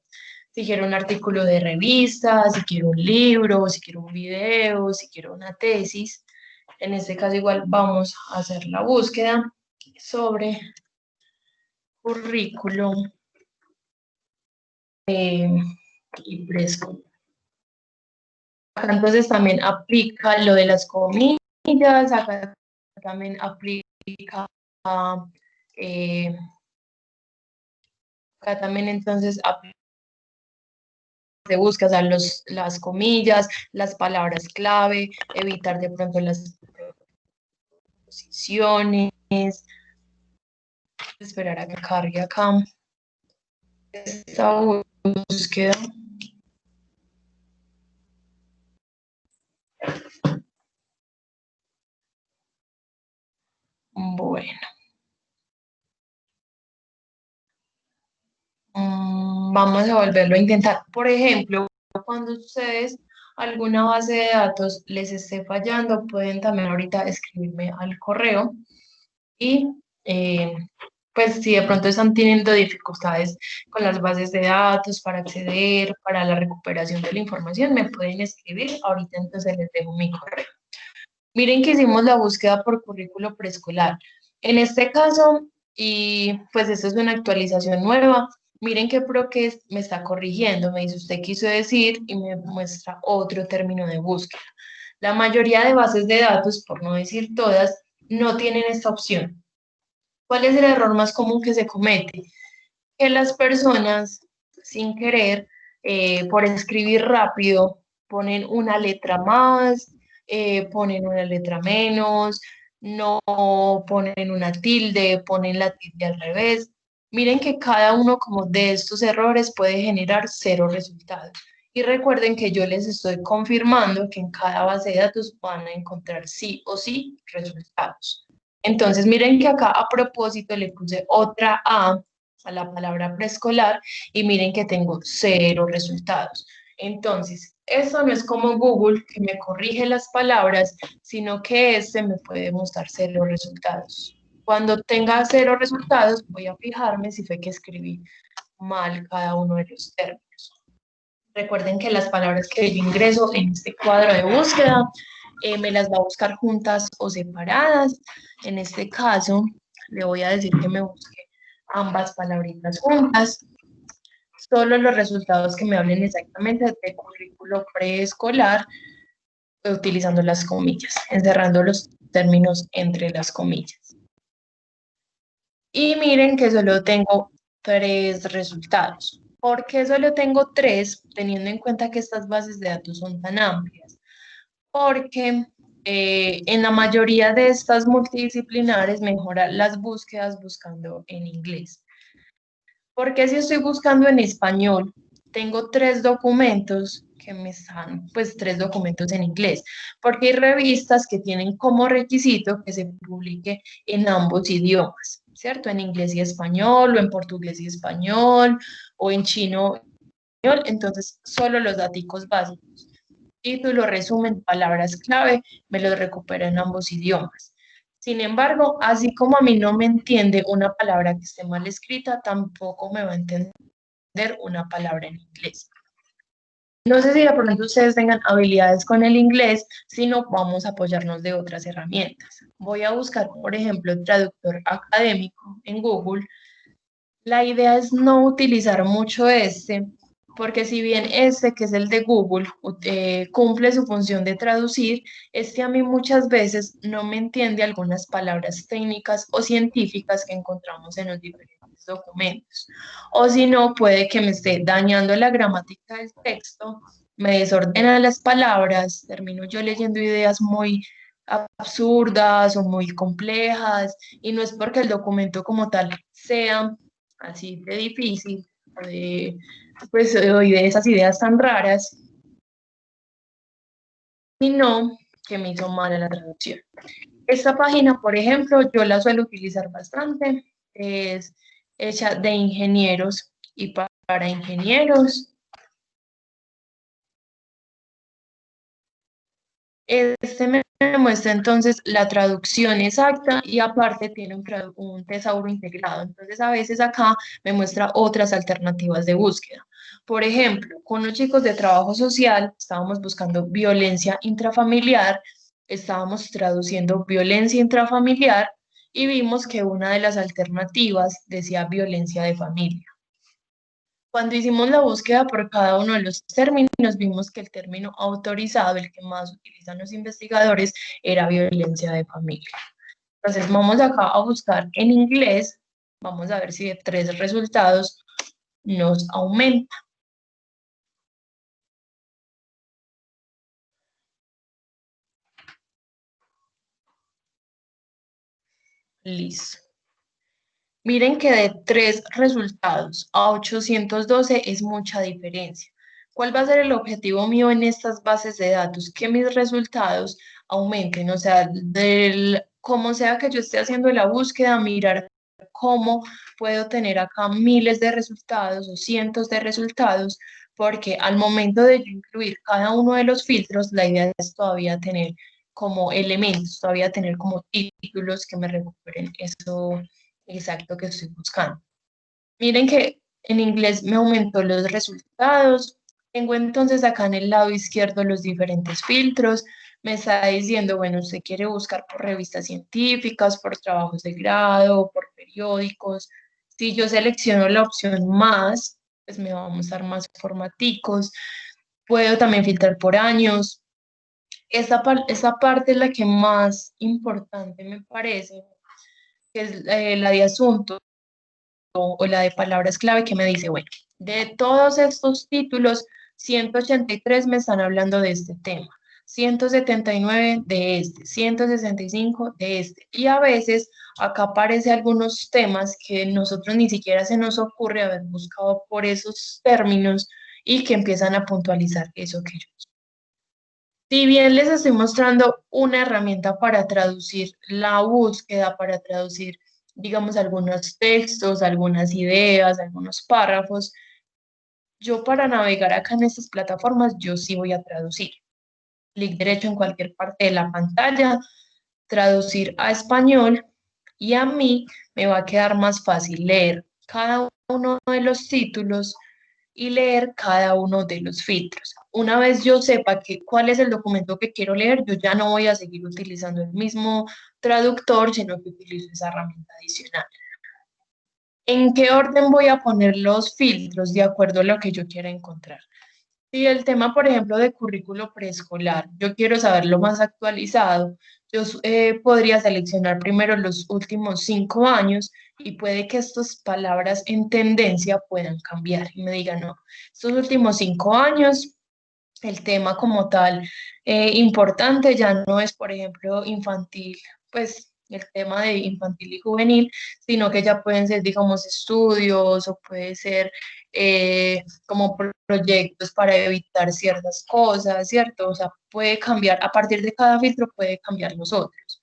Si quiero un artículo de revista, si quiero un libro, si quiero un video, si quiero una tesis. En este caso igual vamos a hacer la búsqueda sobre currículum y fresco. Acá entonces también aplica lo de las comillas, acá también aplica, eh, acá también entonces aplica de búsqueda, o sea, las comillas, las palabras clave, evitar de pronto las posiciones, esperar a que cargue acá esta búsqueda. Bueno, vamos a volverlo a intentar. Por ejemplo, cuando ustedes alguna base de datos les esté fallando, pueden también ahorita escribirme al correo y pues si de pronto están teniendo dificultades con las bases de datos para acceder, para la recuperación de la información, me pueden escribir. Ahorita entonces les dejo mi correo. Miren que hicimos la búsqueda por currículo preescolar. En este caso, y pues esta es una actualización nueva, miren que Proques me está corrigiendo, me dice usted quiso decir y me muestra otro término de búsqueda. La mayoría de bases de datos, por no decir todas, no tienen esta opción. ¿Cuál es el error más común que se comete? Que las personas, sin querer, por escribir rápido, ponen una letra más, ponen una letra menos, no ponen una tilde, ponen la tilde al revés. Miren que cada uno como de estos errores puede generar 0 resultados. Y recuerden que yo les estoy confirmando que en cada base de datos van a encontrar sí o sí resultados. Entonces, miren que acá a propósito le puse otra a la palabra preescolar y miren que tengo 0 resultados. Entonces, eso no es como Google que me corrige las palabras, sino que este me puede mostrar 0 resultados. Cuando tenga 0 resultados, voy a fijarme si fue que escribí mal cada uno de los términos. Recuerden que las palabras que yo ingreso en este cuadro de búsqueda me las va a buscar juntas o separadas. En este caso, le voy a decir que me busque ambas palabritas juntas. Solo los resultados que me hablen exactamente de currículo preescolar, utilizando las comillas, encerrando los términos entre las comillas. Y miren que solo tengo 3 resultados. ¿Por qué solo tengo 3, teniendo en cuenta que estas bases de datos son tan amplias? Porque en la mayoría de estas multidisciplinares mejora las búsquedas buscando en inglés. Porque si estoy buscando en español, tengo 3 documentos que me están, pues 3 documentos en inglés, porque hay revistas que tienen como requisito que se publique en ambos idiomas, ¿cierto? En inglés y español, o en portugués y español, o en chino y español, entonces solo los datos básicos. Título, resumen, palabras clave, me los recupera en ambos idiomas. Sin embargo, así como a mí no me entiende una palabra que esté mal escrita, tampoco me va a entender una palabra en inglés. No sé si de pronto ustedes tengan habilidades con el inglés, si no, vamos a apoyarnos de otras herramientas. Voy a buscar, por ejemplo, el traductor académico en Google. La idea es no utilizar mucho este, porque si bien este, que es el de Google, cumple su función de traducir, este a mí muchas veces no me entiende algunas palabras técnicas o científicas que encontramos en los diferentes documentos. O si no, puede que me esté dañando la gramática del texto, me desordena las palabras, termino yo leyendo ideas muy absurdas o muy complejas, y no es porque el documento como tal sea así de difícil, pues, y de esas ideas tan raras, sino que me hizo mal la traducción. Esta página, por ejemplo, yo la suelo utilizar bastante, es hecha de ingenieros y para ingenieros. Este me muestra entonces la traducción exacta y aparte tiene un tesauro integrado. Entonces a veces acá me muestra otras alternativas de búsqueda. Por ejemplo, con los chicos de trabajo social estábamos buscando violencia intrafamiliar, estábamos traduciendo violencia intrafamiliar y vimos que una de las alternativas decía violencia de familia. Cuando hicimos la búsqueda por cada uno de los términos, vimos que el término autorizado, el que más utilizan los investigadores, era violencia de familia. Entonces vamos acá a buscar en inglés, vamos a ver si de 3 resultados nos aumenta. Listo. Miren que de 3 resultados a 812 es mucha diferencia. ¿Cuál va a ser el objetivo mío en estas bases de datos? Que mis resultados aumenten, o sea, como sea que yo esté haciendo la búsqueda, mirar cómo puedo tener acá miles de resultados o cientos de resultados, porque al momento de yo incluir cada uno de los filtros, la idea es todavía tener como elementos, todavía tener como títulos que me recuperen eso exacto que estoy buscando. Miren que en inglés me aumentó los resultados. Tengo entonces acá en el lado izquierdo los diferentes filtros. Me está diciendo, bueno, usted quiere buscar por revistas científicas, por trabajos de grado, por periódicos. Si yo selecciono la opción más, pues me va a mostrar más formaticos. Puedo también filtrar por años. Esa parte es la que más importante me parece, que es la de asuntos o la de palabras clave que me dice, bueno, de todos estos títulos, 183 me están hablando de este tema, 179 de este, 165 de este. Y a veces acá aparece algunos temas que nosotros ni siquiera se nos ocurre haber buscado por esos términos y que empiezan a puntualizar eso que yo. Si bien les estoy mostrando una herramienta para traducir la búsqueda, para traducir, digamos, algunos textos, algunas ideas, algunos párrafos, yo para navegar acá en estas plataformas, yo sí voy a traducir. Clic derecho en cualquier parte de la pantalla, traducir a español y a mí me va a quedar más fácil leer cada uno de los títulos y leer cada uno de los filtros. Una vez yo sepa cuál es el documento que quiero leer, yo ya no voy a seguir utilizando el mismo traductor, sino que utilizo esa herramienta adicional. ¿En qué orden voy a poner los filtros de acuerdo a lo que yo quiera encontrar? Si el tema, por ejemplo, de currículo preescolar, yo quiero saber lo más actualizado, yo podría seleccionar primero los últimos 5 años y puede que estas palabras en tendencia puedan cambiar y me digan, no, estos últimos 5 años, el tema como tal importante ya no es, por ejemplo, infantil, pues el tema de infantil y juvenil, sino que ya pueden ser, digamos, estudios o puede ser como proyectos para evitar ciertas cosas, ¿cierto? O sea, puede cambiar, a partir de cada filtro puede cambiar los otros.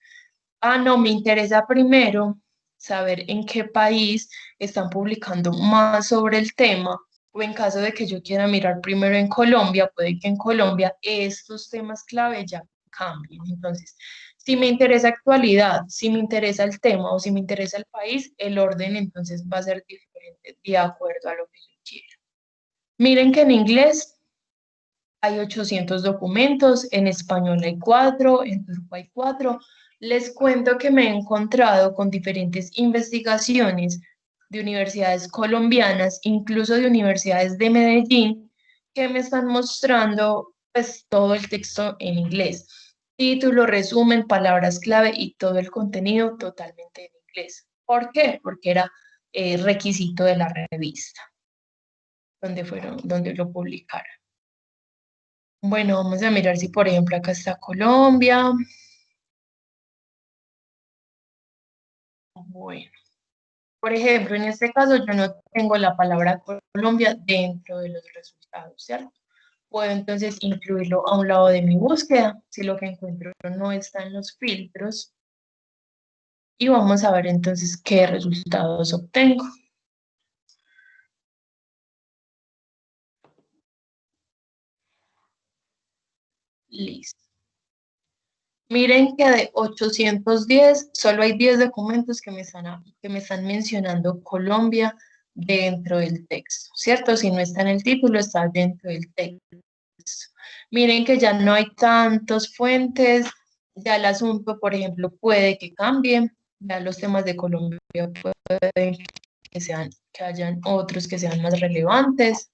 Ah, no, me interesa primero saber en qué país están publicando más sobre el tema, o en caso de que yo quiera mirar primero en Colombia, puede que en Colombia estos temas clave ya cambien. Entonces, si me interesa actualidad, si me interesa el tema o si me interesa el país, el orden entonces va a ser diferente de acuerdo a lo que yo quiera. Miren que en inglés hay 800 documentos, en español hay 4, en turco hay 4. Les cuento que me he encontrado con diferentes investigaciones de universidades colombianas, incluso de universidades de Medellín, que me están mostrando pues todo el texto en inglés. Título, resumen, palabras clave y todo el contenido totalmente en inglés. ¿Por qué? Porque era requisito de la revista donde lo publicaron. Bueno, vamos a mirar si, por ejemplo, acá está Colombia. Bueno, por ejemplo, en este caso yo no tengo la palabra Colombia dentro de los resultados, ¿cierto? Puedo entonces incluirlo a un lado de mi búsqueda, si lo que encuentro no está en los filtros. Y vamos a ver entonces qué resultados obtengo. Listo. Miren que de 810, solo hay 10 documentos que me están mencionando Colombia dentro del texto, ¿cierto? Si no está en el título, está dentro del texto. Miren que ya no hay tantas fuentes, ya el asunto, por ejemplo, puede que cambie, ya los temas de Colombia pueden que hayan otros que sean más relevantes.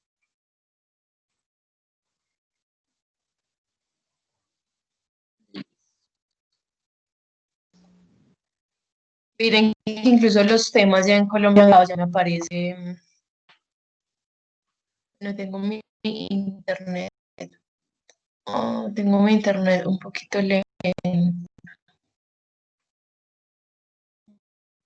Miren que incluso los temas ya en Colombia ya me aparecen. No tengo mi internet. Oh, tengo mi internet un poquito lento.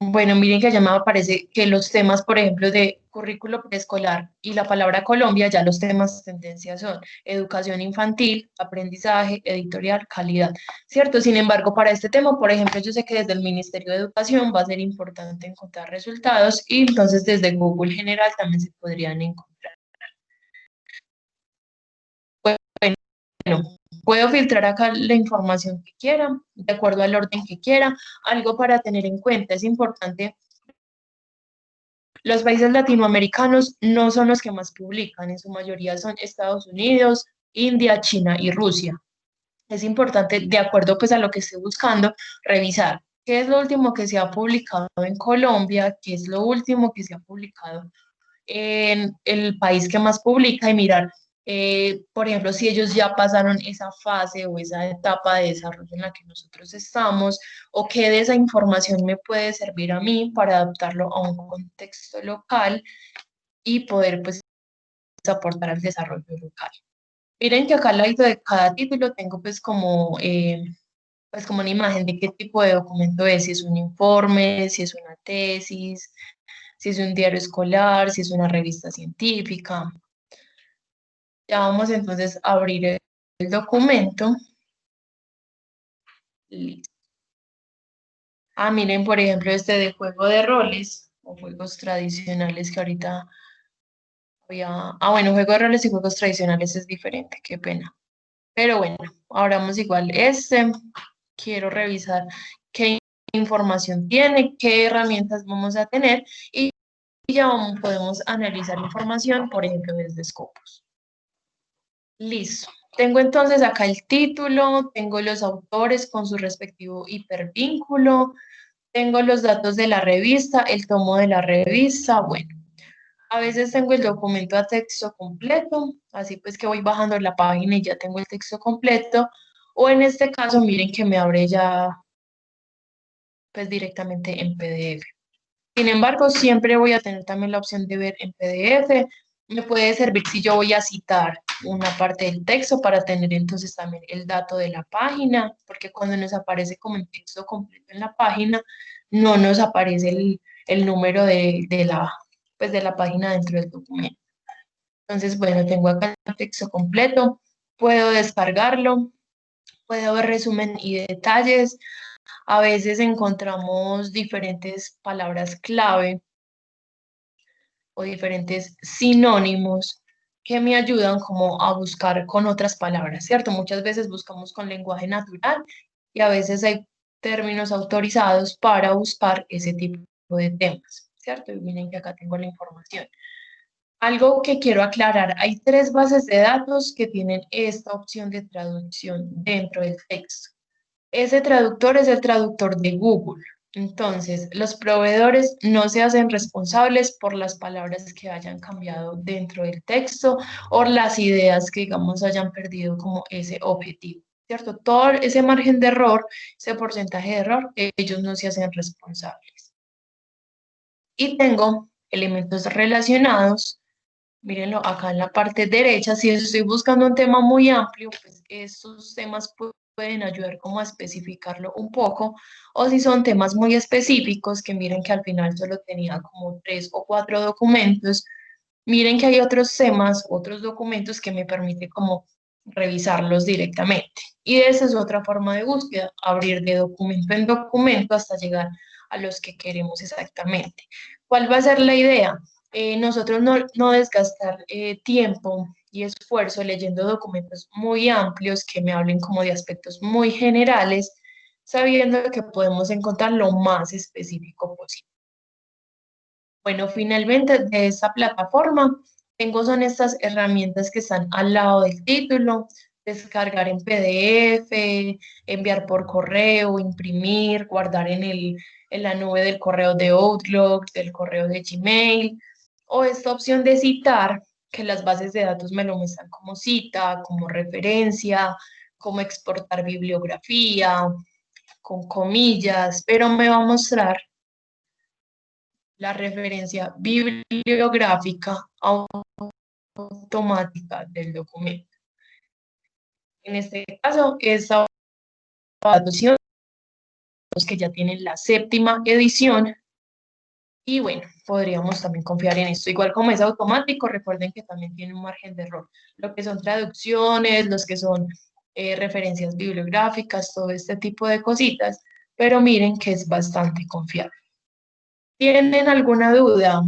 Bueno, miren que allá me aparece que los temas, por ejemplo, de currículo preescolar y la palabra Colombia, ya los temas tendencia son educación infantil, aprendizaje, editorial, calidad, ¿cierto? Sin embargo, para este tema, por ejemplo, yo sé que desde el Ministerio de Educación va a ser importante encontrar resultados y entonces desde Google General también se podrían encontrar. Bueno, puedo filtrar acá la información que quiera, de acuerdo al orden que quiera. Algo para tener en cuenta, es importante. Los países latinoamericanos no son los que más publican, en su mayoría son Estados Unidos, India, China y Rusia. Es importante, de acuerdo pues a lo que esté buscando, revisar qué es lo último que se ha publicado en Colombia, qué es lo último que se ha publicado en el país que más publica y mirar, por ejemplo, si ellos ya pasaron esa fase o esa etapa de desarrollo en la que nosotros estamos, o qué de esa información me puede servir a mí para adaptarlo a un contexto local y poder pues aportar al desarrollo local. Miren que acá al lado de cada título tengo pues como una imagen de qué tipo de documento es, si es un informe, si es una tesis, si es un diario escolar, si es una revista científica. Ya vamos entonces a abrir el documento. Listo. Ah, miren, por ejemplo, este de juego de roles o juegos tradicionales que ahorita había. Ah, bueno, juego de roles y juegos tradicionales es diferente, qué pena. Pero bueno, abramos igual este. Quiero revisar qué información tiene, qué herramientas vamos a tener y ya podemos analizar información, por ejemplo, desde Scopus. Listo. Tengo entonces acá el título, tengo los autores con su respectivo hipervínculo, tengo los datos de la revista, el tomo de la revista, bueno. A veces tengo el documento a texto completo, así pues que voy bajando la página y ya tengo el texto completo, o en este caso miren que me abre ya pues directamente en PDF. Sin embargo, siempre voy a tener también la opción de ver en PDF. Me puede servir si yo voy a citar una parte del texto para tener entonces también el dato de la página, porque cuando nos aparece como el texto completo en la página, no nos aparece el número pues de la página dentro del documento. Entonces, bueno, tengo acá el texto completo, puedo descargarlo, puedo ver resumen y detalles. A veces encontramos diferentes palabras clave o diferentes sinónimos que me ayudan como a buscar con otras palabras, ¿cierto? Muchas veces buscamos con lenguaje natural y a veces hay términos autorizados para buscar ese tipo de temas, ¿cierto? Y miren que acá tengo la información. Algo que quiero aclarar, hay 3 bases de datos que tienen esta opción de traducción dentro del texto. Ese traductor es el traductor de Google. Entonces, los proveedores no se hacen responsables por las palabras que hayan cambiado dentro del texto o las ideas que, digamos, hayan perdido como ese objetivo, ¿cierto? Todo ese margen de error, ese porcentaje de error, ellos no se hacen responsables. Y tengo elementos relacionados. Mírenlo acá en la parte derecha, si estoy buscando un tema muy amplio, pues estos temas pueden ayudar como a especificarlo un poco, o si son temas muy específicos, que miren que al final solo tenía como 3 o 4 documentos, miren que hay otros temas, otros documentos que me permite como revisarlos directamente. Y esa es otra forma de búsqueda, abrir de documento en documento hasta llegar a los que queremos exactamente. ¿Cuál va a ser la idea? Nosotros no desgastar tiempo y esfuerzo leyendo documentos muy amplios que me hablen como de aspectos muy generales, sabiendo que podemos encontrar lo más específico posible. Bueno, finalmente de esta plataforma tengo son estas herramientas que están al lado del título, descargar en PDF, enviar por correo, imprimir, guardar en la nube del correo de Outlook, del correo de Gmail, o esta opción de citar, que las bases de datos me lo muestran como cita, como referencia, como exportar bibliografía, con comillas, pero me va a mostrar la referencia bibliográfica automática del documento. En este caso, esta traducción que ya tienen la 7ª edición Y bueno, podríamos también confiar en esto. Igual como es automático, recuerden que también tiene un margen de error. Lo que son traducciones, los que son referencias bibliográficas, todo este tipo de cositas. Pero miren que es bastante confiable. ¿Tienen alguna duda?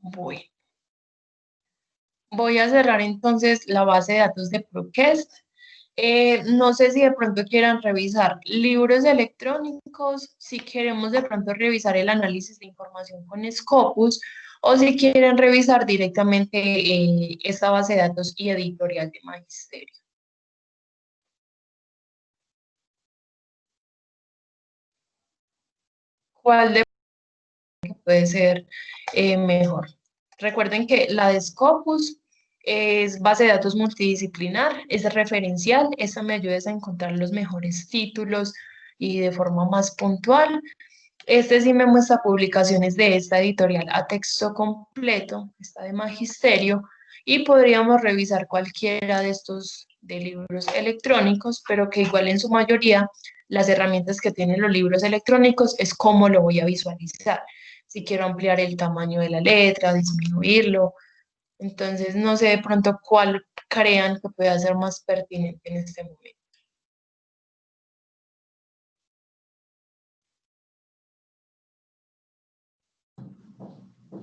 Bueno, voy a cerrar entonces la base de datos de Procast. No sé si de pronto quieran revisar libros electrónicos, si queremos de pronto revisar el análisis de información con Scopus, o si quieren revisar directamente esta base de datos y editorial de Magisterio. ¿Cuál de puede ser mejor? Recuerden que la de Scopus es base de datos multidisciplinar, es referencial, esta me ayuda a encontrar los mejores títulos y de forma más puntual. Este sí me muestra publicaciones de esta editorial a texto completo, esta de Magisterio, y podríamos revisar cualquiera de estos de libros electrónicos, pero que igual en su mayoría las herramientas que tienen los libros electrónicos es cómo lo voy a visualizar. Si quiero ampliar el tamaño de la letra, disminuirlo. Entonces, no sé de pronto cuál crean que pueda ser más pertinente en este momento.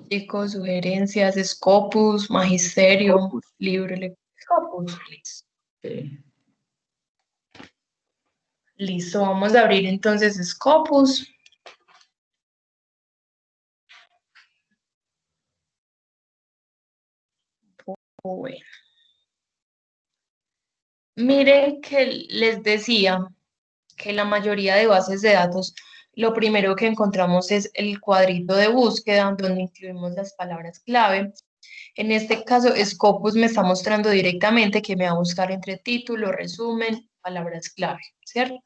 Chicos, sugerencias, Scopus, Magisterio, Scopus. libro Scopus, listo. Sí. Listo, vamos a abrir entonces Scopus. Bueno, miren que les decía que la mayoría de bases de datos, lo primero que encontramos es el cuadrito de búsqueda donde incluimos las palabras clave. En este caso, Scopus me está mostrando directamente que me va a buscar entre título, resumen, palabras clave, ¿cierto?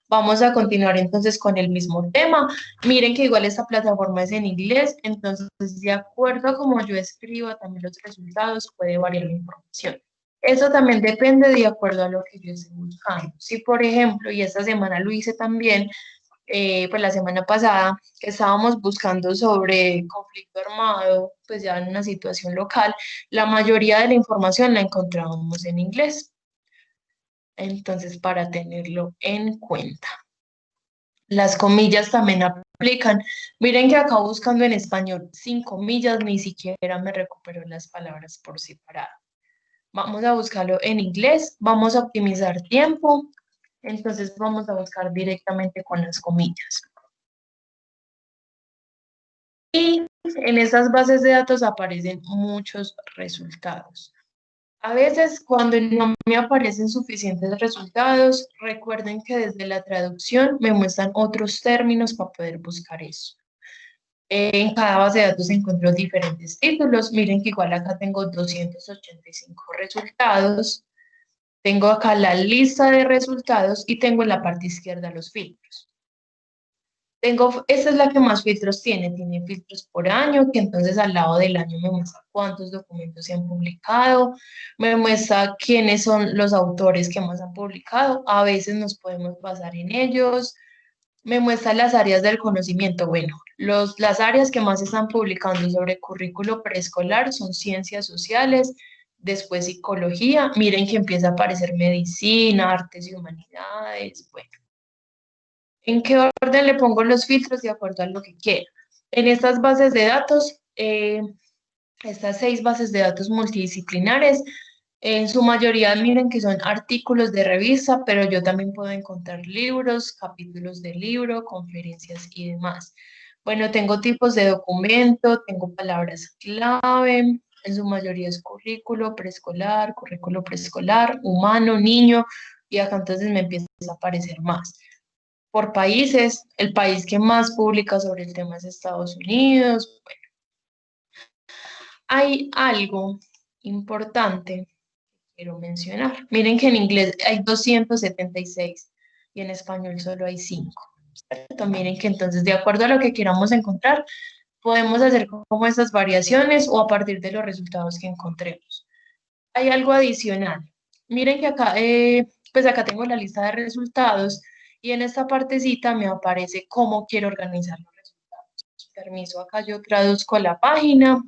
Vamos a continuar entonces con el mismo tema. Miren que igual esta plataforma es en inglés, entonces de acuerdo a cómo yo escriba también los resultados puede variar la información. Eso también depende de acuerdo a lo que yo esté buscando. Si por ejemplo, y esta semana lo hice también, pues la semana pasada que estábamos buscando sobre conflicto armado, pues ya en una situación local, la mayoría de la información la encontrábamos en inglés. Entonces, para tenerlo en cuenta. Las comillas también aplican. Miren que acá buscando en español, sin comillas, ni siquiera me recupero las palabras por separado. Vamos a buscarlo en inglés, vamos a optimizar tiempo, entonces vamos a buscar directamente con las comillas. Y en estas bases de datos aparecen muchos resultados. A veces cuando no me aparecen suficientes resultados, recuerden que desde la traducción me muestran otros términos para poder buscar eso. En cada base de datos encuentro diferentes títulos. Miren que igual acá tengo 285 resultados. Tengo acá la lista de resultados y tengo en la parte izquierda los filtros. Esta es la que más filtros tiene filtros por año, que entonces al lado del año me muestra cuántos documentos se han publicado, me muestra quiénes son los autores que más han publicado, a veces nos podemos basar en ellos, me muestra las áreas del conocimiento. Bueno, las áreas que más están publicando sobre currículo preescolar son ciencias sociales, después psicología, miren que empieza a aparecer medicina, artes y humanidades, bueno. ¿En qué orden le pongo los filtros de acuerdo a lo que quiera? En estas bases de datos, estas 6 bases de datos multidisciplinares, en su mayoría miren que son artículos de revista, pero yo también puedo encontrar libros, capítulos de libro, conferencias y demás. Bueno, tengo tipos de documento, tengo palabras clave, en su mayoría es currículo preescolar, humano, niño, y acá entonces me empieza a aparecer más. Por países, el país que más publica sobre el tema es Estados Unidos. Bueno, hay algo importante que quiero mencionar. Miren que en inglés hay 276 y en español solo hay 5. ¿Cierto? Miren que entonces, de acuerdo a lo que queramos encontrar, podemos hacer como estas variaciones o a partir de los resultados que encontremos. Hay algo adicional. Miren que acá, pues acá tengo la lista de resultados y en esta partecita me aparece cómo quiero organizar los resultados. Permiso, acá yo traduzco la página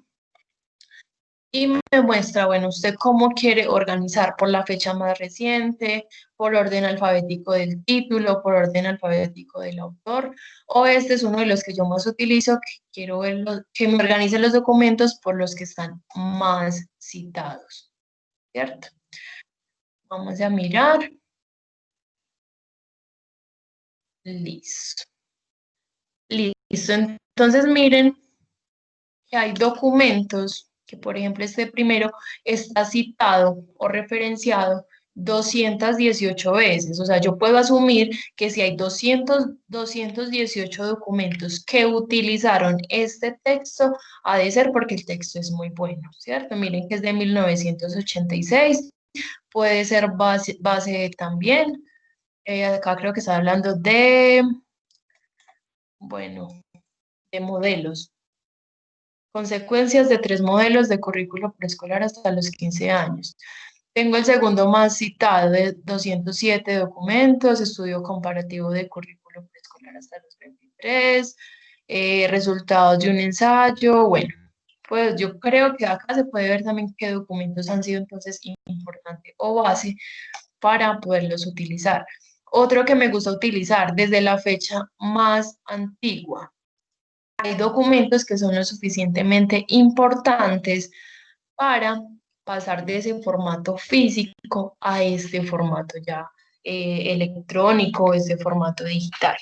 y me muestra, bueno, usted cómo quiere organizar por la fecha más reciente, por orden alfabético del título, por orden alfabético del autor, o este es uno de los que yo más utilizo, que quiero ver que me organice los documentos por los que están más citados, ¿cierto? Vamos a mirar. Listo. Listo. Entonces miren que hay documentos que, por ejemplo, este primero está citado o referenciado 218 veces. O sea, yo puedo asumir que si hay 218 documentos que utilizaron este texto, ha de ser porque el texto es muy bueno, ¿cierto? Miren que es de 1986, puede ser base también. Acá creo que está hablando de, bueno, de modelos. Consecuencias de 3 modelos de currículo preescolar hasta los 15 años. Tengo el segundo más citado de 207 documentos, estudio comparativo de currículo preescolar hasta los 23, resultados de un ensayo. Bueno, pues yo creo que acá se puede ver también qué documentos han sido entonces importantes o base para poderlos utilizar. Otro que me gusta utilizar desde la fecha más antigua. Hay documentos que son lo suficientemente importantes para pasar de ese formato físico a este formato ya electrónico, este formato digital.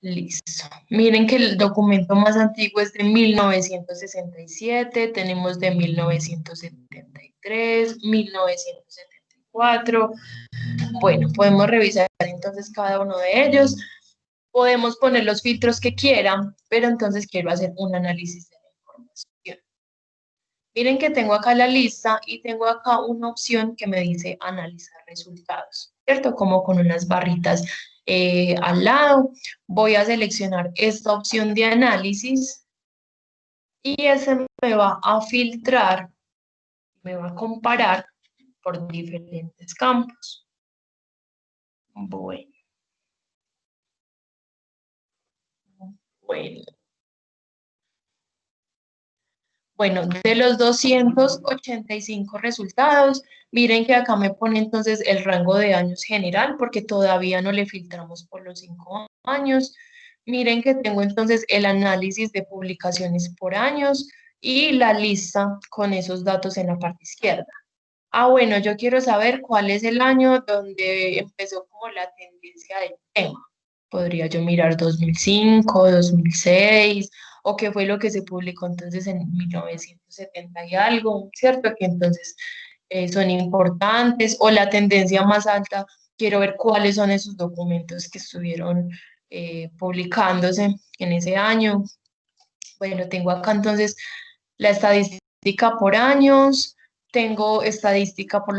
Listo. Miren que el documento más antiguo es de 1967, tenemos de 1973, 1974. Bueno, podemos revisar entonces cada uno de ellos. Podemos poner los filtros que quieran, pero entonces quiero hacer un análisis de la información. Miren que tengo acá la lista y tengo acá una opción que me dice analizar resultados, ¿cierto? Como con unas barritas al lado. Voy a seleccionar esta opción de análisis y ese me va a filtrar, me va a comparar por diferentes campos. Bueno. Bueno. Bueno, de los 285 resultados, miren que acá me pone entonces el rango de años general, porque todavía no le filtramos por los 5 años. Miren que tengo entonces el análisis de publicaciones por años y la lista con esos datos en la parte izquierda. Ah, bueno, yo quiero saber cuál es el año donde empezó como la tendencia del tema. Podría yo mirar 2005, 2006, o qué fue lo que se publicó entonces en 1970 y algo, ¿cierto? Que entonces son importantes, o la tendencia más alta, quiero ver cuáles son esos documentos que estuvieron publicándose en ese año. Bueno, tengo acá entonces la estadística por años, tengo estadística por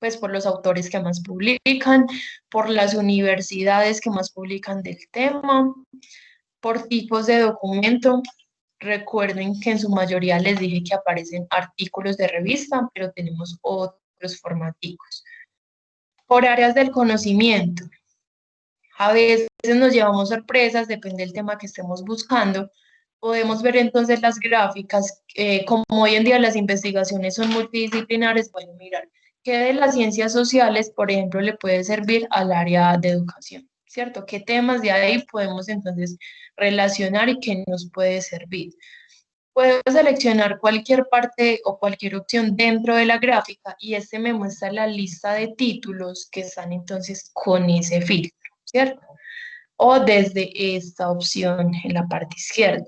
pues por los autores que más publican, por las universidades que más publican del tema, por tipos de documento. Recuerden que en su mayoría les dije que aparecen artículos de revista, pero tenemos otros formaticos. Por áreas del conocimiento. A veces nos llevamos sorpresas, depende del tema que estemos buscando. Podemos ver entonces las gráficas, como hoy en día las investigaciones son multidisciplinares, bueno, mirar qué de las ciencias sociales, por ejemplo, le puede servir al área de educación, ¿cierto? ¿Qué temas de ahí podemos entonces relacionar y qué nos puede servir? Puedo seleccionar cualquier parte o cualquier opción dentro de la gráfica y este me muestra la lista de títulos que están entonces con ese filtro, ¿cierto? O desde esta opción en la parte izquierda.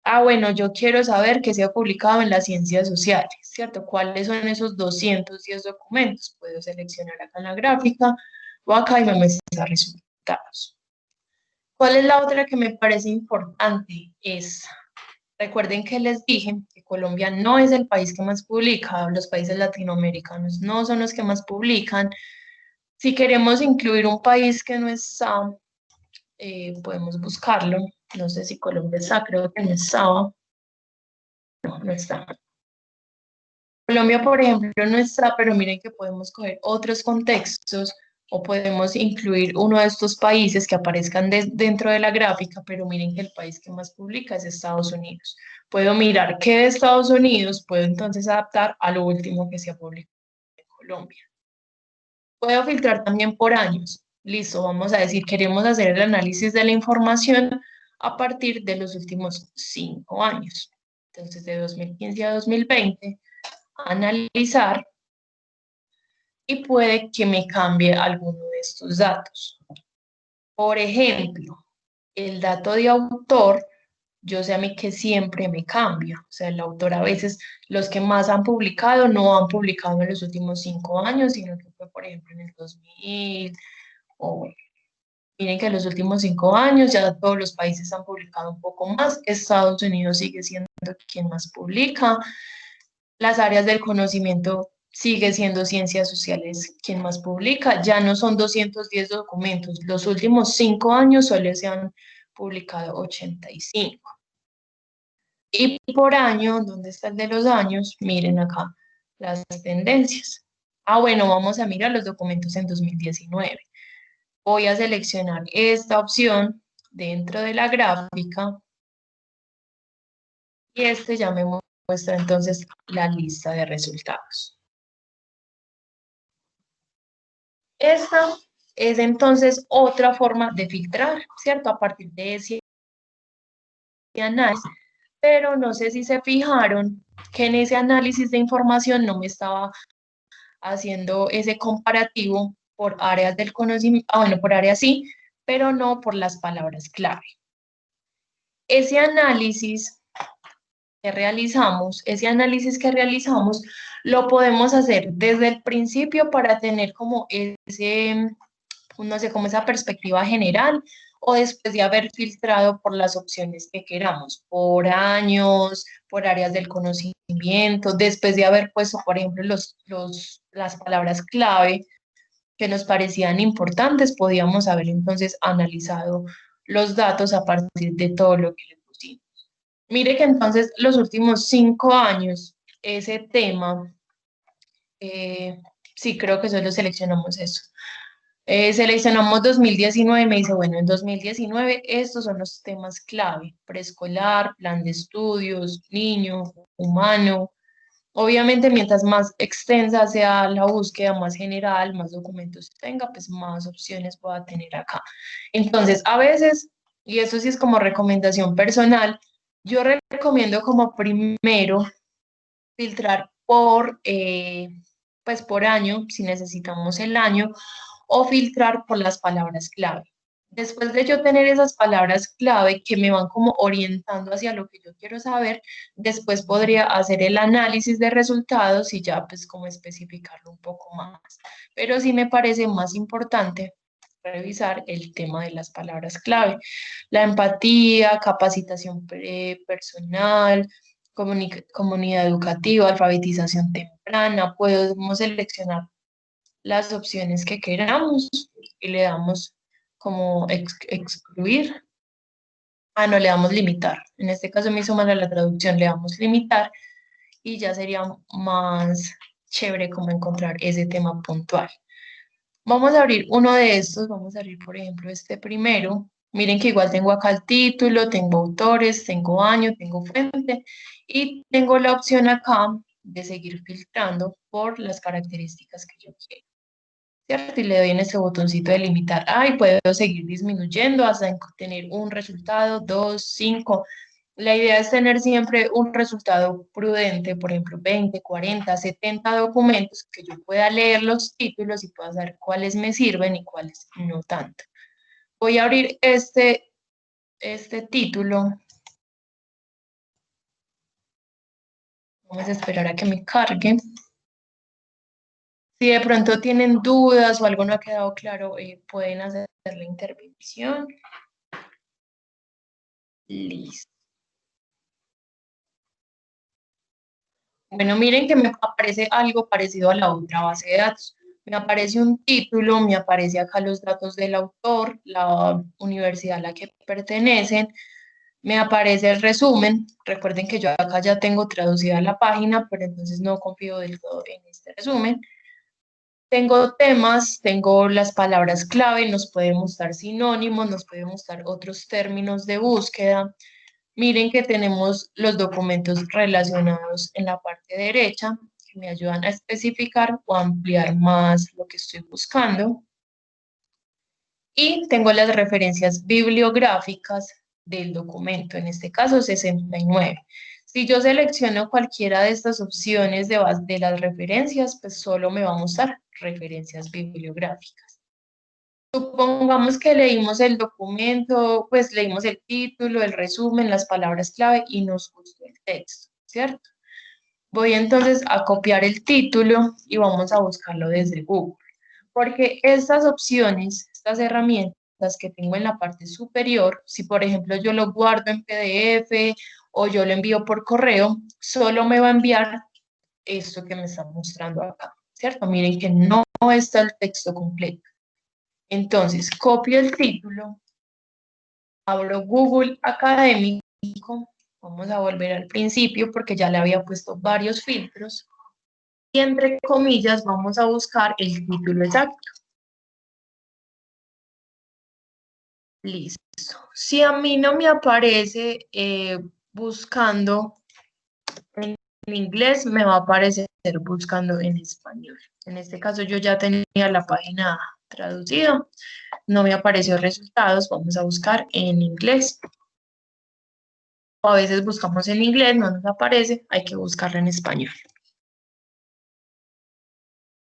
Ah, bueno, yo quiero saber qué se ha publicado en las ciencias sociales, ¿cierto? ¿Cuáles son esos 210 documentos? Puedo seleccionar acá en la gráfica o acá y me muestra resultados. ¿Cuál es la otra que me parece importante? Recuerden que les dije que Colombia no es el país que más publica, los países latinoamericanos no son los que más publican. Si queremos incluir un país que no está, podemos buscarlo. No sé si Colombia está, creo que no estaba. No, no está. Colombia, por ejemplo, no está, pero miren que podemos coger otros contextos o podemos incluir uno de estos países que aparezcan dentro de la gráfica, pero miren que el país que más publica es Estados Unidos. Puedo mirar qué de Estados Unidos puedo entonces adaptar a lo último que se ha publicado en Colombia. Puedo filtrar también por años. Listo, vamos a decir, queremos hacer el análisis de la información a partir de los últimos 5 años. Entonces, de 2015 a 2020, analizar y puede que me cambie alguno de estos datos. Por ejemplo, el dato de autor, yo sé a mí que siempre me cambia. O sea, el autor a veces, los que más han publicado, no han publicado en los últimos 5 años, sino que fue, por ejemplo, en el 2000, o bueno, miren que en los últimos 5 años ya todos los países han publicado un poco más. Estados Unidos sigue siendo quien más publica. Las áreas del conocimiento sigue siendo ciencias sociales quien más publica. Ya no son 210 documentos. Los últimos 5 años solo se han publicado 85. Y por año, ¿dónde está el de los años? Miren acá las tendencias. Ah, bueno, vamos a mirar los documentos en 2019. Voy a seleccionar esta opción dentro de la gráfica y este ya me muestra entonces la lista de resultados. Esta es entonces otra forma de filtrar, ¿cierto? A partir de ese análisis, pero no sé si se fijaron que en ese análisis de información no me estaba haciendo ese comparativo por áreas del conocimiento, bueno, por áreas sí, pero no por las palabras clave. Ese análisis ese análisis que realizamos, lo podemos hacer desde el principio para tener como ese, no sé, como esa perspectiva general, o después de haber filtrado por las opciones que queramos, por años, por áreas del conocimiento, después de haber puesto, por ejemplo, las palabras clave que nos parecían importantes, podíamos haber entonces analizado los datos a partir de todo lo que le pusimos. Mire que entonces los últimos 5 años, ese tema, sí creo que solo seleccionamos eso. Seleccionamos 2019 y me dice, bueno, en 2019 estos son los temas clave: preescolar, plan de estudios, niño, humano. Obviamente, mientras más extensa sea la búsqueda, más general, más documentos tenga, pues más opciones pueda tener acá. Entonces, a veces, y eso sí es como recomendación personal, yo recomiendo como primero filtrar pues por año, si necesitamos el año, o filtrar por las palabras clave. Después de yo tener esas palabras clave que me van como orientando hacia lo que yo quiero saber, después podría hacer el análisis de resultados y ya pues como especificarlo un poco más. Pero sí me parece más importante revisar el tema de las palabras clave. La empatía, capacitación personal, comunidad educativa, alfabetización temprana. Podemos seleccionar las opciones que queramos y le damos como excluir. Ah, no, le damos limitar. En este caso me hizo mal la traducción, le damos limitar y ya sería más chévere como encontrar ese tema puntual. Vamos a abrir uno de estos, vamos a abrir por ejemplo este primero. Miren que igual tengo acá el título, tengo autores, tengo año, tengo fuente y tengo la opción acá de seguir filtrando por las características que yo quiero, ¿cierto? Y le doy en ese botoncito de limitar. Ah, y puedo seguir disminuyendo hasta tener un resultado, 2, 5. La idea es tener siempre un resultado prudente, por ejemplo, 20, 40, 70 documentos, que yo pueda leer los títulos y pueda saber cuáles me sirven y cuáles no tanto. Voy a abrir este título. Vamos a esperar a que me cargue. Si de pronto tienen dudas o algo no ha quedado claro, pueden hacer la intervención. Listo. Bueno, miren que me aparece algo parecido a la otra base de datos. Me aparece un título, me aparece acá los datos del autor, la universidad a la que pertenecen, me aparece el resumen. Recuerden que yo acá ya tengo traducida la página, pero entonces no confío del todo en este resumen. Tengo temas, tengo las palabras clave, nos puede mostrar sinónimos, nos puede mostrar otros términos de búsqueda. Miren que tenemos los documentos relacionados en la parte derecha, que me ayudan a especificar o ampliar más lo que estoy buscando. Y tengo las referencias bibliográficas del documento, en este caso 69. Si yo selecciono cualquiera de estas opciones de las referencias, pues solo me va a mostrar referencias bibliográficas. Supongamos que leímos el documento, pues leímos el título, el resumen, las palabras clave y nos gustó el texto, ¿cierto? Voy entonces a copiar el título y vamos a buscarlo desde Google, porque estas opciones, estas herramientas que tengo en la parte superior, si por ejemplo yo lo guardo en PDF o yo lo envío por correo, solo me va a enviar esto que me están mostrando acá, ¿cierto? Miren que no está el texto completo. Entonces, copio el título, abro Google Académico, vamos a volver al principio porque ya le había puesto varios filtros, y entre comillas vamos a buscar el título exacto. Listo. Si a mí no me aparece buscando en inglés, me va a aparecer buscando en español. En este caso yo ya tenía la página traducida, no me apareció resultados, vamos a buscar en inglés. O a veces buscamos en inglés, no nos aparece, hay que buscarlo en español.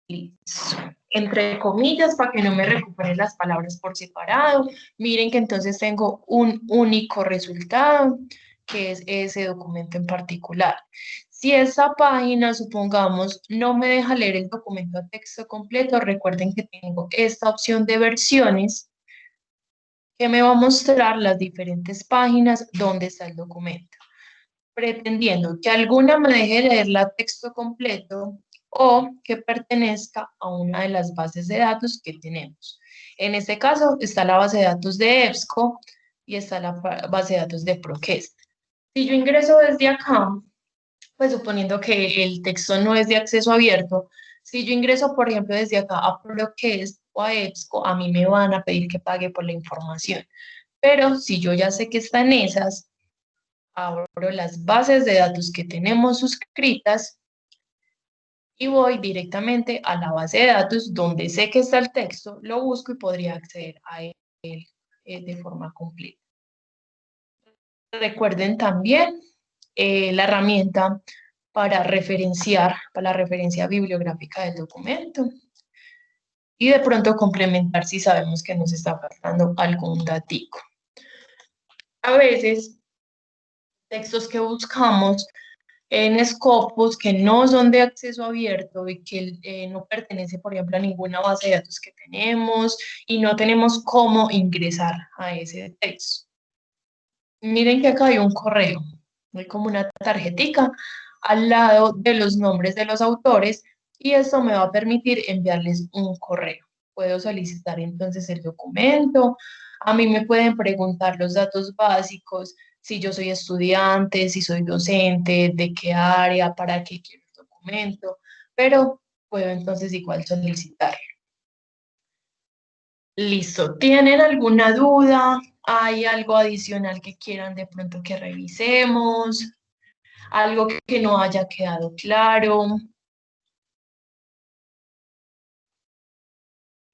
Listo. Entre comillas, para que no me recuperen las palabras por separado. Miren que entonces tengo un único resultado, que es ese documento en particular. Si esa página, supongamos, no me deja leer el documento a texto completo, recuerden que tengo esta opción de versiones, que me va a mostrar las diferentes páginas donde está el documento, pretendiendo que alguna me deje leer la texto completo o que pertenezca a una de las bases de datos que tenemos. En este caso está la base de datos de EBSCO y está la base de datos de ProQuest. Si yo ingreso desde acá, pues suponiendo que el texto no es de acceso abierto, si yo ingreso, por ejemplo, desde acá a ProQuest o a EBSCO, a mí me van a pedir que pague por la información. Pero si yo ya sé que está en esas, abro las bases de datos que tenemos suscritas y voy directamente a la base de datos donde sé que está el texto, lo busco y podría acceder a él de forma completa. Recuerden también la herramienta para referenciar, para la referencia bibliográfica del documento y de pronto complementar si sabemos que nos está faltando algún datico. A veces, textos que buscamos en Scopus que no son de acceso abierto y que no pertenece, por ejemplo, a ninguna base de datos que tenemos y no tenemos cómo ingresar a ese texto. Miren que acá hay un correo, hay como una tarjetica al lado de los nombres de los autores y esto me va a permitir enviarles un correo. Puedo solicitar entonces el documento, a mí me pueden preguntar los datos básicos, si yo soy estudiante, si soy docente, de qué área, para qué quiero el documento, pero puedo entonces igual solicitarlo. Listo, ¿tienen alguna duda? ¿Hay algo adicional que quieran de pronto que revisemos? ¿Algo que no haya quedado claro?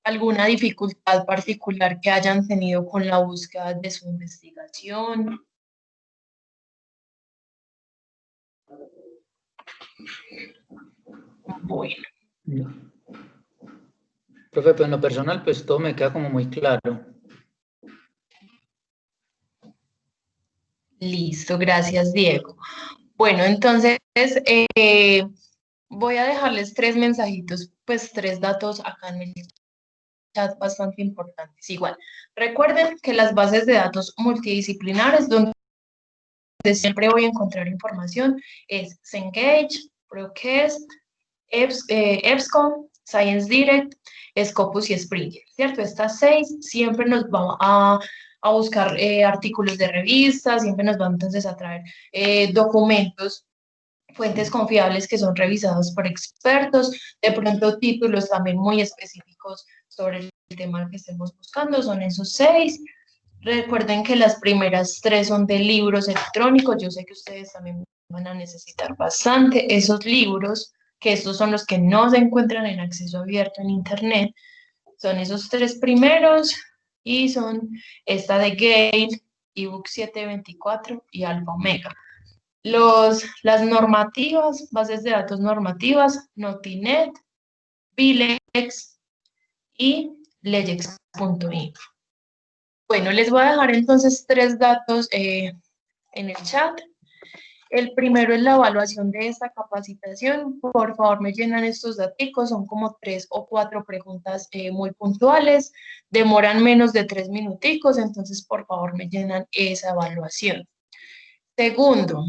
¿Alguna dificultad particular que hayan tenido con la búsqueda de su investigación? Bueno. No. Profe, pues en lo personal, pues todo me queda como muy claro. Listo, gracias, Diego. Bueno, entonces voy a dejarles 3 mensajitos, pues 3 datos acá en el chat bastante importantes. Igual, recuerden que las bases de datos multidisciplinares donde siempre voy a encontrar información es Cengage, ProQuest, EBSCO, Science Direct, Scopus y Springer, ¿cierto? Estas 6 siempre nos van a buscar artículos de revistas, siempre nos van entonces a traer documentos fuentes confiables que son revisados por expertos, de pronto títulos también muy específicos sobre el tema que estemos buscando, son esos 6. Recuerden que las primeras 3 son de libros electrónicos, yo sé que ustedes también van a necesitar bastante esos libros, que estos son los que no se encuentran en acceso abierto en Internet, son esos 3 primeros y son esta de Gale, ebook 724 y Alfa Omega. Las normativas, bases de datos normativas, Notinet, Bilex y leyex.info. Bueno, les voy a dejar entonces 3 datos en el chat. El primero es la evaluación de esta capacitación. Por favor, me llenan estos datos. Son como 3 o 4 preguntas muy puntuales. Demoran menos de 3 minuticos, entonces por favor me llenan esa evaluación. Segundo,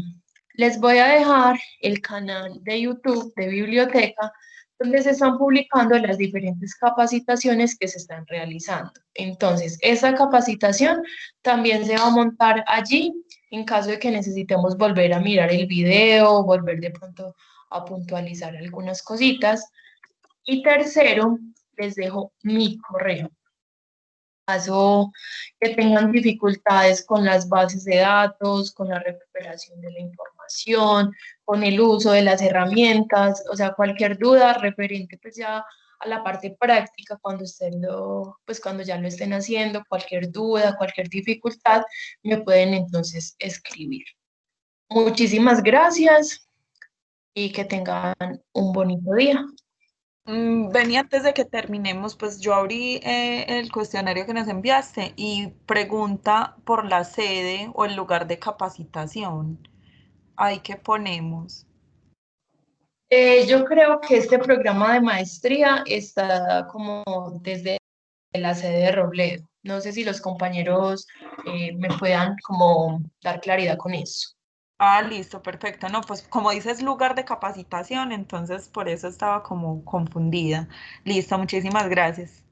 les voy a dejar el canal de YouTube de Biblioteca, donde se están publicando las diferentes capacitaciones que se están realizando. Entonces, esa capacitación también se va a montar allí en caso de que necesitemos volver a mirar el video, volver de pronto a puntualizar algunas cositas. Y tercero, les dejo mi correo. Caso que tengan dificultades con las bases de datos, con la recuperación de la información, con el uso de las herramientas, o sea, cualquier duda referente pues ya a la parte práctica cuando cuando ya lo estén haciendo, cualquier duda, cualquier dificultad, me pueden entonces escribir. Muchísimas gracias y que tengan un bonito día. Vení, antes de que terminemos, pues yo abrí el cuestionario que nos enviaste y pregunta por la sede o el lugar de capacitación. Ahí que ponemos. Yo creo que este programa de maestría está como desde la sede de Robledo. No sé si los compañeros me puedan como dar claridad con eso. Ah, listo, perfecto. No, pues como dices lugar de capacitación, entonces por eso estaba como confundida. Listo, muchísimas gracias.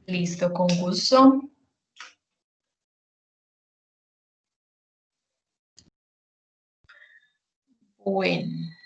Listo, con gusto. Bueno.